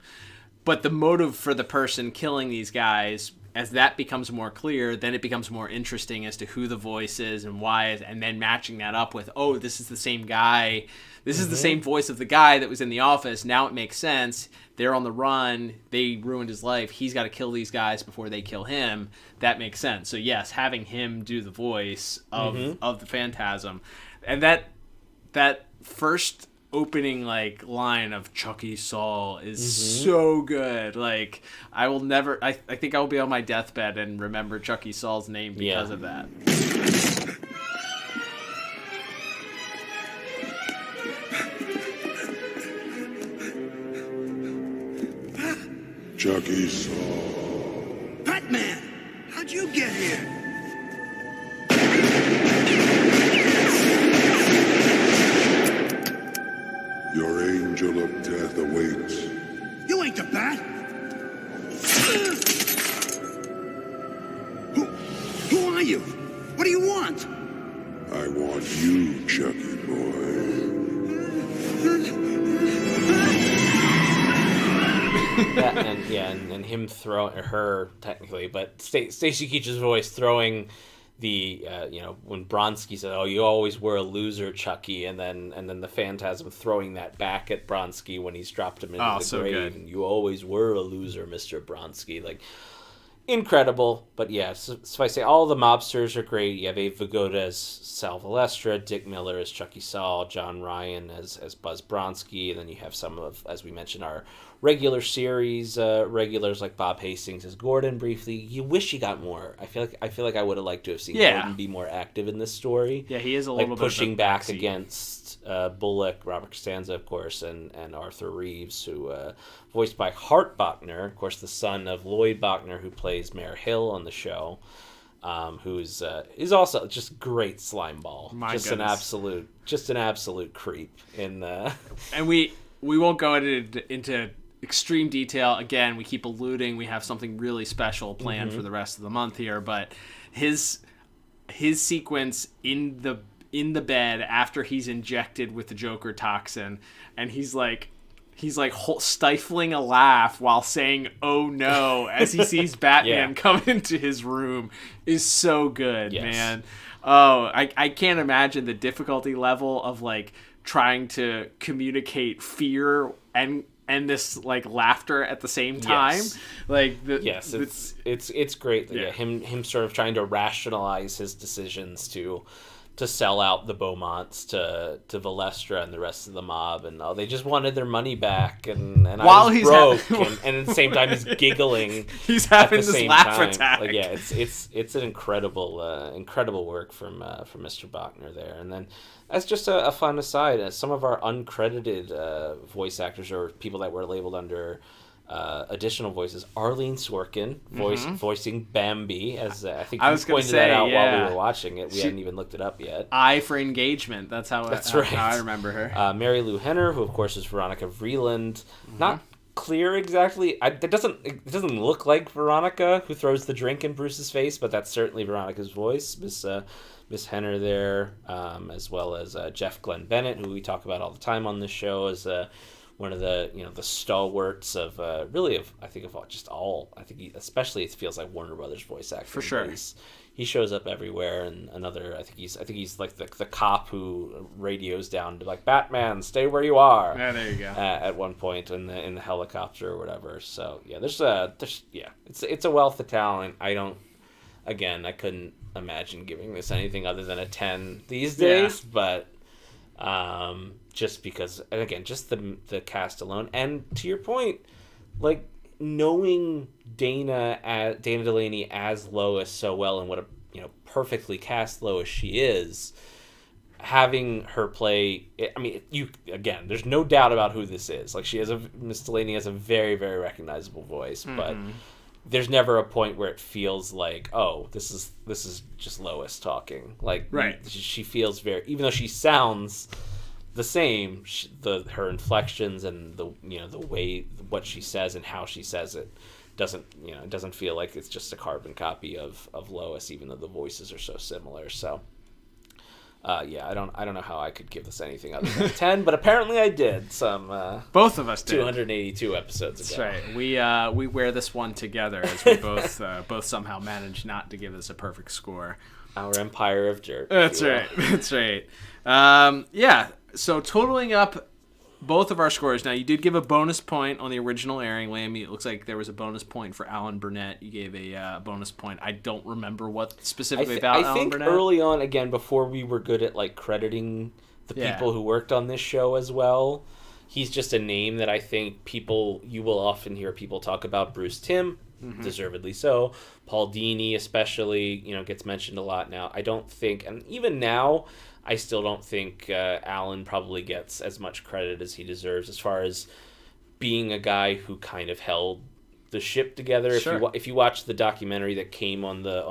S5: But the motive for the person killing these guys, as that becomes more clear, then it becomes more interesting as to who the voice is and why, and then matching that up with, oh, this is the same guy. This is the same voice of the guy that was in the office. Now it makes sense. They're on the run. They ruined his life. He's got to kill these guys before they kill him. That makes sense. So yes, having him do the voice of the Phantasm, and that first opening like line of Chucky Saul is so good. Like I will never. I think I will be on my deathbed and remember Chucky Saul's name because of that.
S11: Chucky Saul.
S13: Batman! How'd you get here?
S11: Your angel of death awaits.
S13: You ain't the Bat! Who are you? What do you want?
S11: I want you, Chucky boy.
S3: And him throwing her technically, but Stacy Keach's voice throwing the when Bronski said, "Oh, you always were a loser, Chucky," and then the Phantasm throwing that back at Bronski when he's dropped him into the grave.
S5: Good.
S3: And you always were a loser, Mr. Bronski. Like incredible. But yeah, so I say all the mobsters are great. You have Abe Vigoda as Sal Valestra, Dick Miller as Chucky Saul, John Ryan as Buzz Bronski, and then you have some of, as we mentioned, our regular series regulars like Bob Hastings as Gordon briefly. You wish he got more. I feel like I would have liked to have seen Gordon be more active in this story.
S5: Yeah, he is a little bit
S3: pushing back against Bullock, Robert Costanza, of course, and Arthur Reeves, who voiced by Hart Bachner, of course, the son of Lloyd Bachner, who plays Mayor Hill on the show. Who's is also just great slimeball. Just an absolute creep in the.
S5: And we won't go into extreme detail. Again, we keep alluding we have something really special planned for the rest of the month here, but his sequence in the bed after he's injected with the Joker toxin, and he's like stifling a laugh while saying "oh no" as he sees Batman come into his room is so good, man. Oh, I can't imagine the difficulty level of like trying to communicate fear and this like laughter at the same time.
S3: It's great. Yeah, him sort of trying to rationalize his decisions to sell out the Beaumonts to Valestra and the rest of the mob, and they just wanted their money back, and
S5: while
S3: I was broke, and at the same time he's giggling.
S5: He's having this laugh attack.
S3: Like, yeah, it's an incredible work from Mr. Bachner there. And then as just a fun aside, some of our uncredited voice actors or people that were labeled under additional voices. Arlene Sorkin voicing Bambi, as I think you pointed that out while we were watching it. We hadn't even looked it up yet.
S5: Eye for Engagement. That's how I remember her.
S3: Mary Lou Henner, who of course is Veronica Vreeland. Not clear exactly. It doesn't look like Veronica who throws the drink in Bruce's face, but that's certainly Veronica's voice. Miss Henner there, as well as Jeff Glenn Bennett, who we talk about all the time on this show, as one of the the stalwarts of I think especially it feels like Warner Brothers voice acting.
S5: For sure.
S3: He shows up everywhere, and I think he's like the cop who radios down to like, Batman, stay where you are.
S5: Yeah, there you go.
S3: At one point in the helicopter or whatever. So yeah, it's a wealth of talent. I couldn't imagine giving this anything other than a 10 these days, but just because, and again, just the cast alone, and to your point, like knowing Dana Delaney as Lois so well, and what a perfectly cast Lois she is, having her play. I mean, there's no doubt about who this is. Like, Miss Delaney has a very, very recognizable voice, but there's never a point where it feels like, oh, this is just Lois talking. Like,
S5: right.
S3: She feels very, even though she sounds the same, her inflections and the way what she says and how she says it doesn't feel like it's just a carbon copy of Lois, even though the voices are so similar. So I don't know how I could give this anything other than a 10, but apparently I did.
S5: Both of us did.
S3: 282 episodes ago.
S5: That's right. We wear this one together, as we both somehow managed not to give this a perfect score.
S3: Our empire of dirt.
S5: That's right. That's right. So totaling up both of our scores. Now, you did give a bonus point on the original airing, Liam. It looks like there was a bonus point for Alan Burnett. You gave a bonus point. I don't remember what specifically about Alan Burnett.
S3: I think early on, again, before we were good at like crediting the people who worked on this show as well. He's just a name that I think you will often hear people talk about. Bruce Timm, deservedly so. Paul Dini especially, gets mentioned a lot now. I don't think, and even now, I still don't think Alan probably gets as much credit as he deserves as far as being a guy who kind of held the ship together.
S5: Sure.
S3: If you watch the documentary that came on the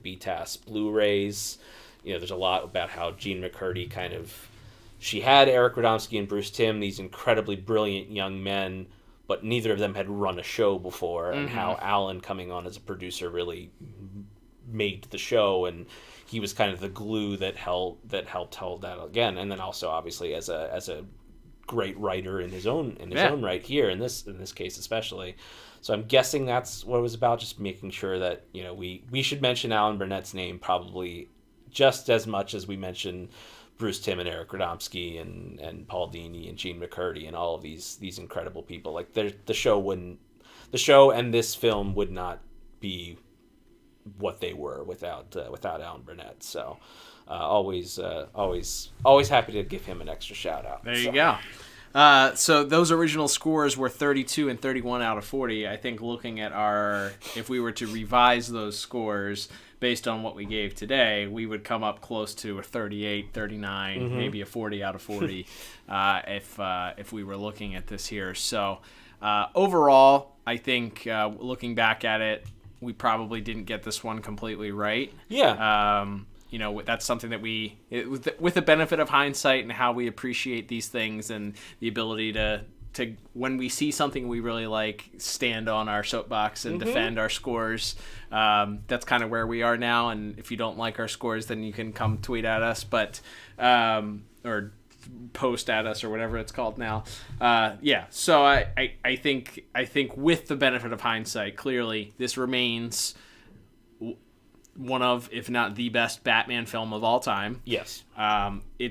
S3: BTAS Blu-rays, there's a lot about how Jean McCurdy she had Eric Radomski and Bruce Timm, these incredibly brilliant young men, but neither of them had run a show before, and how Alan coming on as a producer really made the show, and he was kind of the glue that helped hold that again. And then also obviously as a great writer in his own right here in this case especially. So I'm guessing that's what it was about, just making sure that we should mention Alan Burnett's name probably just as much as we mention Bruce Timm and Eric Radomski and Paul Dini and Jean McCurdy and all of these incredible people. Like the show and this film would not be what they were without Alan Burnett. So always happy to give him an extra shout out.
S5: There you go. So those original scores were 32 and 31 out of 40. I think looking at if we were to revise those scores based on what we gave today, we would come up close to a 38, 39, maybe a 40 out of 40 if we were looking at this here. So overall, I think looking back at it, we probably didn't get this one completely right.
S3: Yeah.
S5: That's something that with the benefit of hindsight and how we appreciate these things and the ability to when we see something we really like, stand on our soapbox and defend our scores. That's kind of where we are now. And if you don't like our scores, then you can come tweet at us, or post at us or whatever it's called now. So I think with the benefit of hindsight, clearly this remains one of, if not the best Batman film of all time.
S3: Yes.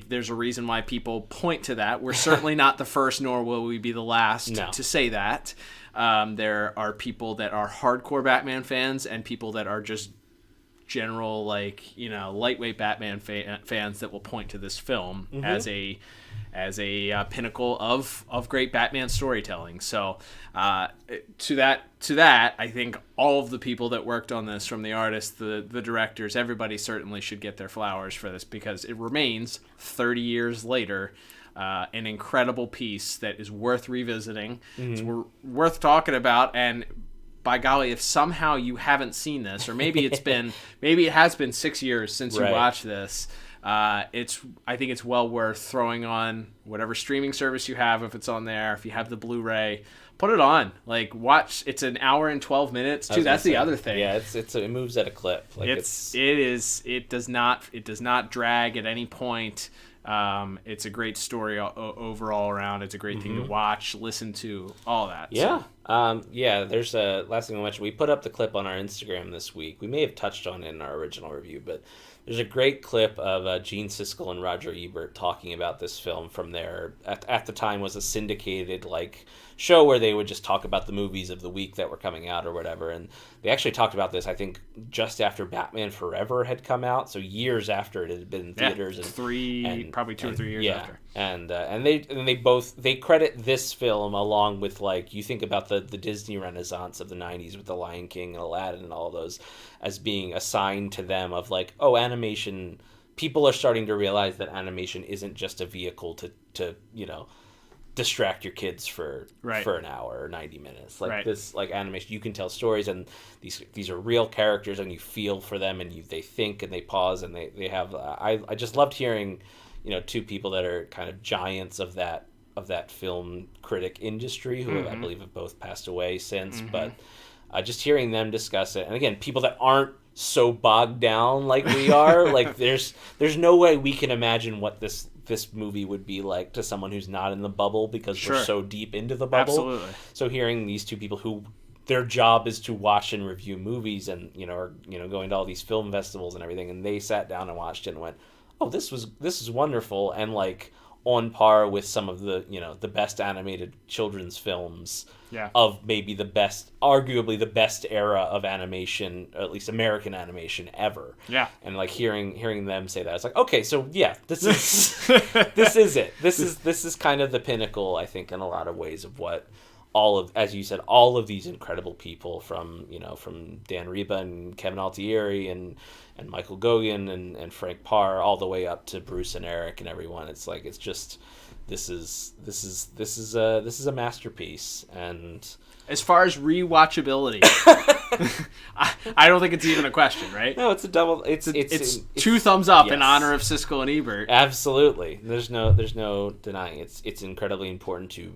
S5: There's a reason why people point to that. We're certainly not the first, nor will we be the last to say that. There are people that are hardcore Batman fans and people that are just general, lightweight Batman fans that will point to this film as a pinnacle of great Batman storytelling. So to that, I think all of the people that worked on this, from the artists, the directors, everybody certainly should get their flowers for this, because it remains 30 years later an incredible piece that is worth revisiting. It's worth talking about. And by golly, if somehow you haven't seen this, or maybe it has been 6 years since you watched this, I think it's well worth throwing on whatever streaming service you have, if it's on there. If you have the Blu-ray, put it on. Watch. It's an hour and 12 minutes too. That's the other thing.
S3: Yeah, it moves at a clip.
S5: It does not drag at any point. It's a great story overall around. It's a great thing to watch, listen to, all that.
S3: Yeah. There's a last thing I mentioned. We put up the clip on our Instagram this week. We may have touched on it in our original review, but there's a great clip of Gene Siskel and Roger Ebert talking about this film from their, at the time, was a syndicated show where they would just talk about the movies of the week that were coming out or whatever. And they actually talked about this, I think, just after Batman Forever had come out, so years after it had been in theaters.
S5: Probably 2 or 3 years after.
S3: And they credit this film along with, you think about the Disney Renaissance of the 90s with The Lion King and Aladdin and all those, as being a sign to them of animation. People are starting to realize that animation isn't just a vehicle to distract your kids for an hour or 90 minutes. This animation, you can tell stories, and these are real characters, and you feel for them, and they think and they pause, and they have. I just loved hearing, two people that are kind of giants of that film critic industry, who I believe have both passed away since, but just hearing them discuss it, and again, people that aren't so bogged down like we are, there's no way we can imagine what this movie would be like to someone who's not in the bubble, because we're so deep into the bubble.
S5: Absolutely.
S3: So hearing these two people who their job is to watch and review movies, and are going to all these film festivals and everything, and they sat down and watched it and went, oh, this is wonderful, and on par with some of the, the best animated children's films of maybe arguably the best era of animation, or at least American animation ever.
S5: Yeah.
S3: And like hearing them say that, it's like, okay, so yeah, this is this is it. This is kind of the pinnacle, I think, in a lot of ways of what as you said, all of these incredible people from Dan Reba and Kevin Altieri and Michael Goguen and Frank Parr, all the way up to Bruce and Eric and everyone. It's like, it's just, this is a masterpiece. And
S5: as far as rewatchability, I don't think it's even a question, right?
S3: No, it's a double. It's
S5: 2 thumbs up in honor of Siskel and Ebert.
S3: Absolutely, there's no denying it's incredibly important to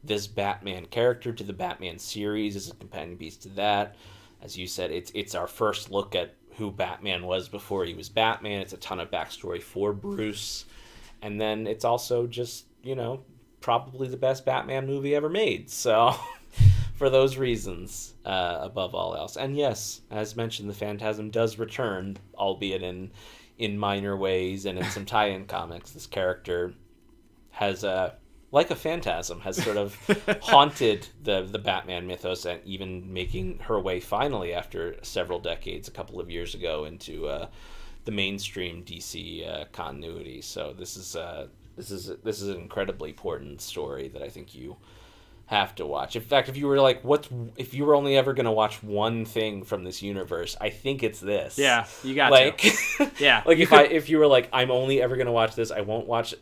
S3: this Batman character, to the Batman series, as a companion piece to that. As you said, it's our first look at who Batman was before he was Batman. It's a ton of backstory for Bruce, and then it's also just probably the best Batman movie ever made. So for those reasons, above all else, and yes, as mentioned, the Phantasm does return, albeit in minor ways and in some tie-in comics. This character has like a phantasm, has sort of haunted the Batman mythos, and even making her way finally after several decades, a couple of years ago, into the mainstream DC continuity. So this is an incredibly important story that I think you have to watch. In fact, if you were only ever going to watch one thing from this universe, I think it's this.
S5: Yeah, you got
S3: to.
S5: Yeah.
S3: Like if you were like, I'm only ever going to watch this, I won't watch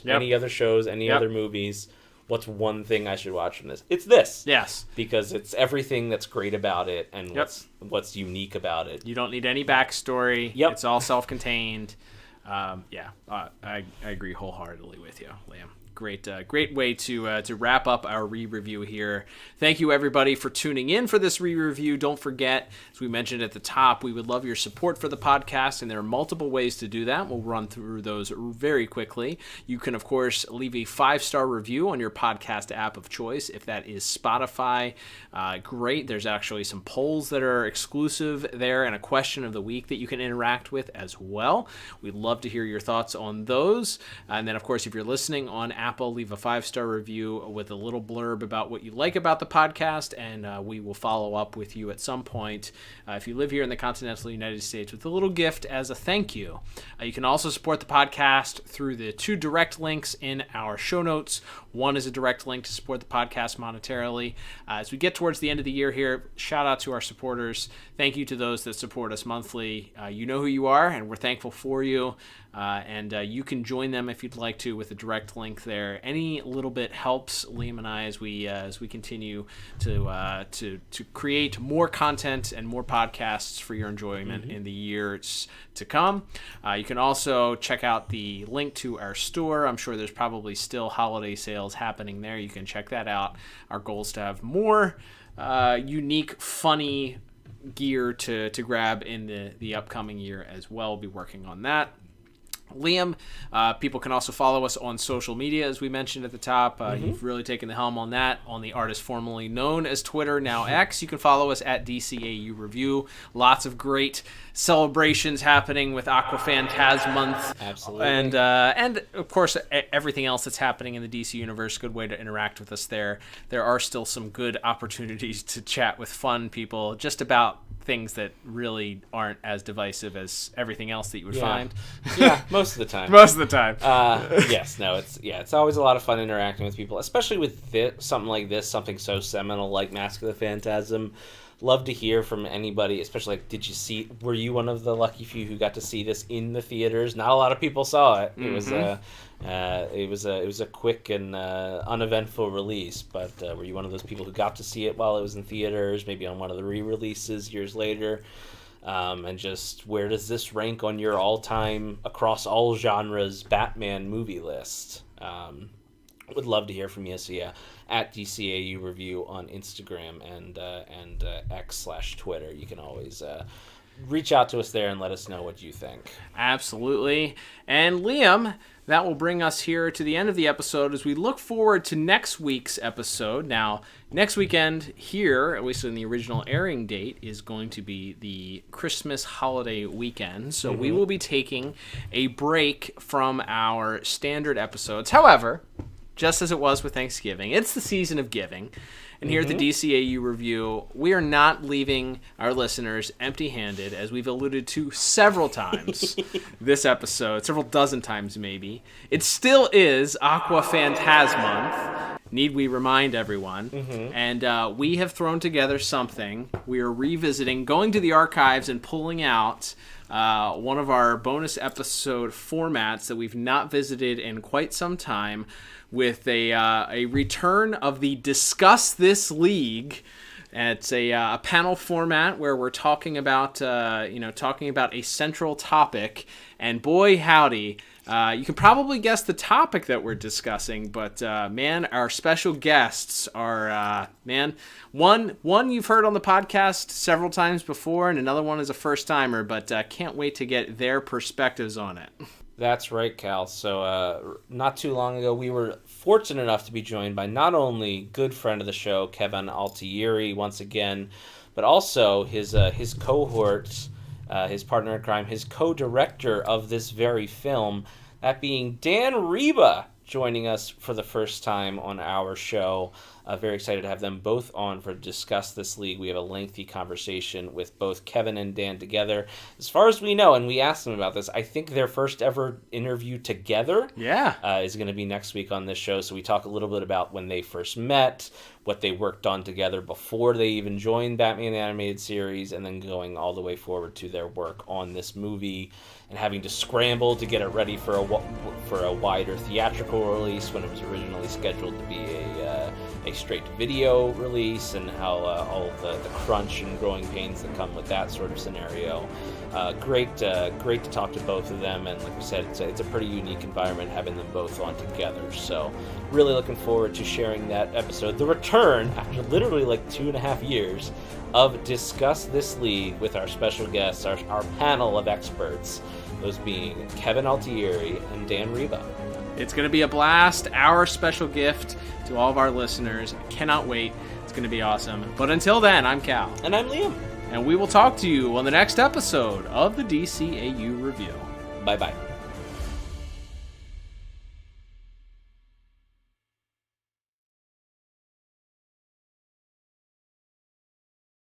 S3: any other shows, any other movies. What's one thing I should watch from this? It's this.
S5: Yes.
S3: Because it's everything that's great about it and what's unique about it.
S5: You don't need any backstory.
S3: Yep.
S5: It's all self-contained. I agree wholeheartedly with you, Liam. Great way to wrap up our re-review here. Thank you, everybody, for tuning in for this re-review. Don't forget, as we mentioned at the top, we would love your support for the podcast, and there are multiple ways to do that. We'll run through those very quickly. You can, of course, leave a 5-star review on your podcast app of choice. If that is Spotify, great. There's actually some polls that are exclusive there and a question of the week that you can interact with as well. We'd love to hear your thoughts on those. And then, of course, if you're listening on Apple, leave a 5-star review with a little blurb about what you like about the podcast, and we will follow up with you at some point if you live here in the continental United States with a little gift as a thank you. You can also support the podcast through the 2 direct links in our show notes. One is a direct link to support the podcast monetarily. As we get towards the end of the year here, shout out to our supporters. Thank you to those that support us monthly. You know who you are, and we're thankful for you. And you can join them if you'd like to with a direct link there. Any little bit helps Liam and I as we continue to create more content and more podcasts for your enjoyment in the years to come. You can also check out the link to our store. I'm sure there's probably still holiday sales happening there. You can check that out. Our goal is to have more unique, funny gear to grab in the upcoming year as well. We'll be working on that. Liam, people can also follow us on social media, as we mentioned at the top. You've really taken the helm on that, on the artist formerly known as Twitter, now X. You can follow us at DCAU Review. Lots of great celebrations happening with Phantasm month.
S3: Absolutely.
S5: And of course, everything else that's happening in the DC universe. Good way to interact with us there. There are still some good opportunities to chat with fun people just about things that really aren't as divisive as everything else that you would find.
S3: Yeah, most of the time.
S5: Most of the time.
S3: It's always a lot of fun interacting with people, especially with something like this, something so seminal like Mask of the Phantasm. Love to hear from anybody, especially like, were you one of the lucky few who got to see this in the theaters? Not a lot of people saw it. It was a quick and uneventful release, but were you one of those people who got to see it while it was in theaters, maybe on one of the re-releases years later? And just, where does this rank on your all-time, across all genres, Batman movie list? Would love to hear from you. So yeah, at DCAU Review on Instagram and X/Twitter. You can always reach out to us there and let us know what you think.
S5: Absolutely. And Liam, that will bring us here to the end of the episode as we look forward to next week's episode. Now, next weekend here, at least in the original airing date, is going to be the Christmas holiday weekend. So we will be taking a break from our standard episodes. However, just as it was with Thanksgiving, it's the season of giving. And here at the DCAU Review, we are not leaving our listeners empty-handed, as we've alluded to several times this episode, several dozen times maybe. It still is Aqua Phantasm Month, need we remind everyone. And we have thrown together something. We are revisiting, going to the archives and pulling out one of our bonus episode formats that we've not visited in quite some time, with a return of the Discuss This League. It's a panel format where we're talking about a central topic, and boy howdy, you can probably guess the topic that we're discussing, but man, our special guests are one you've heard on the podcast several times before, and another one is a first timer, but can't wait to get their perspectives on it.
S3: That's right, Cal. So not too long ago, we were fortunate enough to be joined by not only good friend of the show, Kevin Altieri, once again, but also his cohort, his partner in crime, his co-director of this very film, that being Dan Reba, joining us for the first time on our show. Very excited to have them both on for Discuss This League. We have a lengthy conversation with both Kevin and Dan together. As far as we know, and we asked them about this, I think their first ever interview together is going to be next week on this show. So we talk a little bit about when they first met, what they worked on together before they even joined Batman the Animated Series, and then going all the way forward to their work on this movie and having to scramble to get it ready for a wider theatrical release when it was originally scheduled to be a straight video release, and how all the crunch and growing pains that come with that sort of scenario. Great to talk to both of them, and like we said, it's a pretty unique environment having them both on together. So really looking forward to sharing that episode, the return after literally like 2.5 years of Discuss This League with our special guests, our panel of experts, those being Kevin Altieri and Dan Reba.
S5: It's going to be a blast, our special gift to all of our listeners. I cannot wait. It's going to be awesome. But until then, I'm Cal.
S3: And I'm Liam.
S5: And we will talk to you on the next episode of the DCAU Review.
S3: Bye-bye.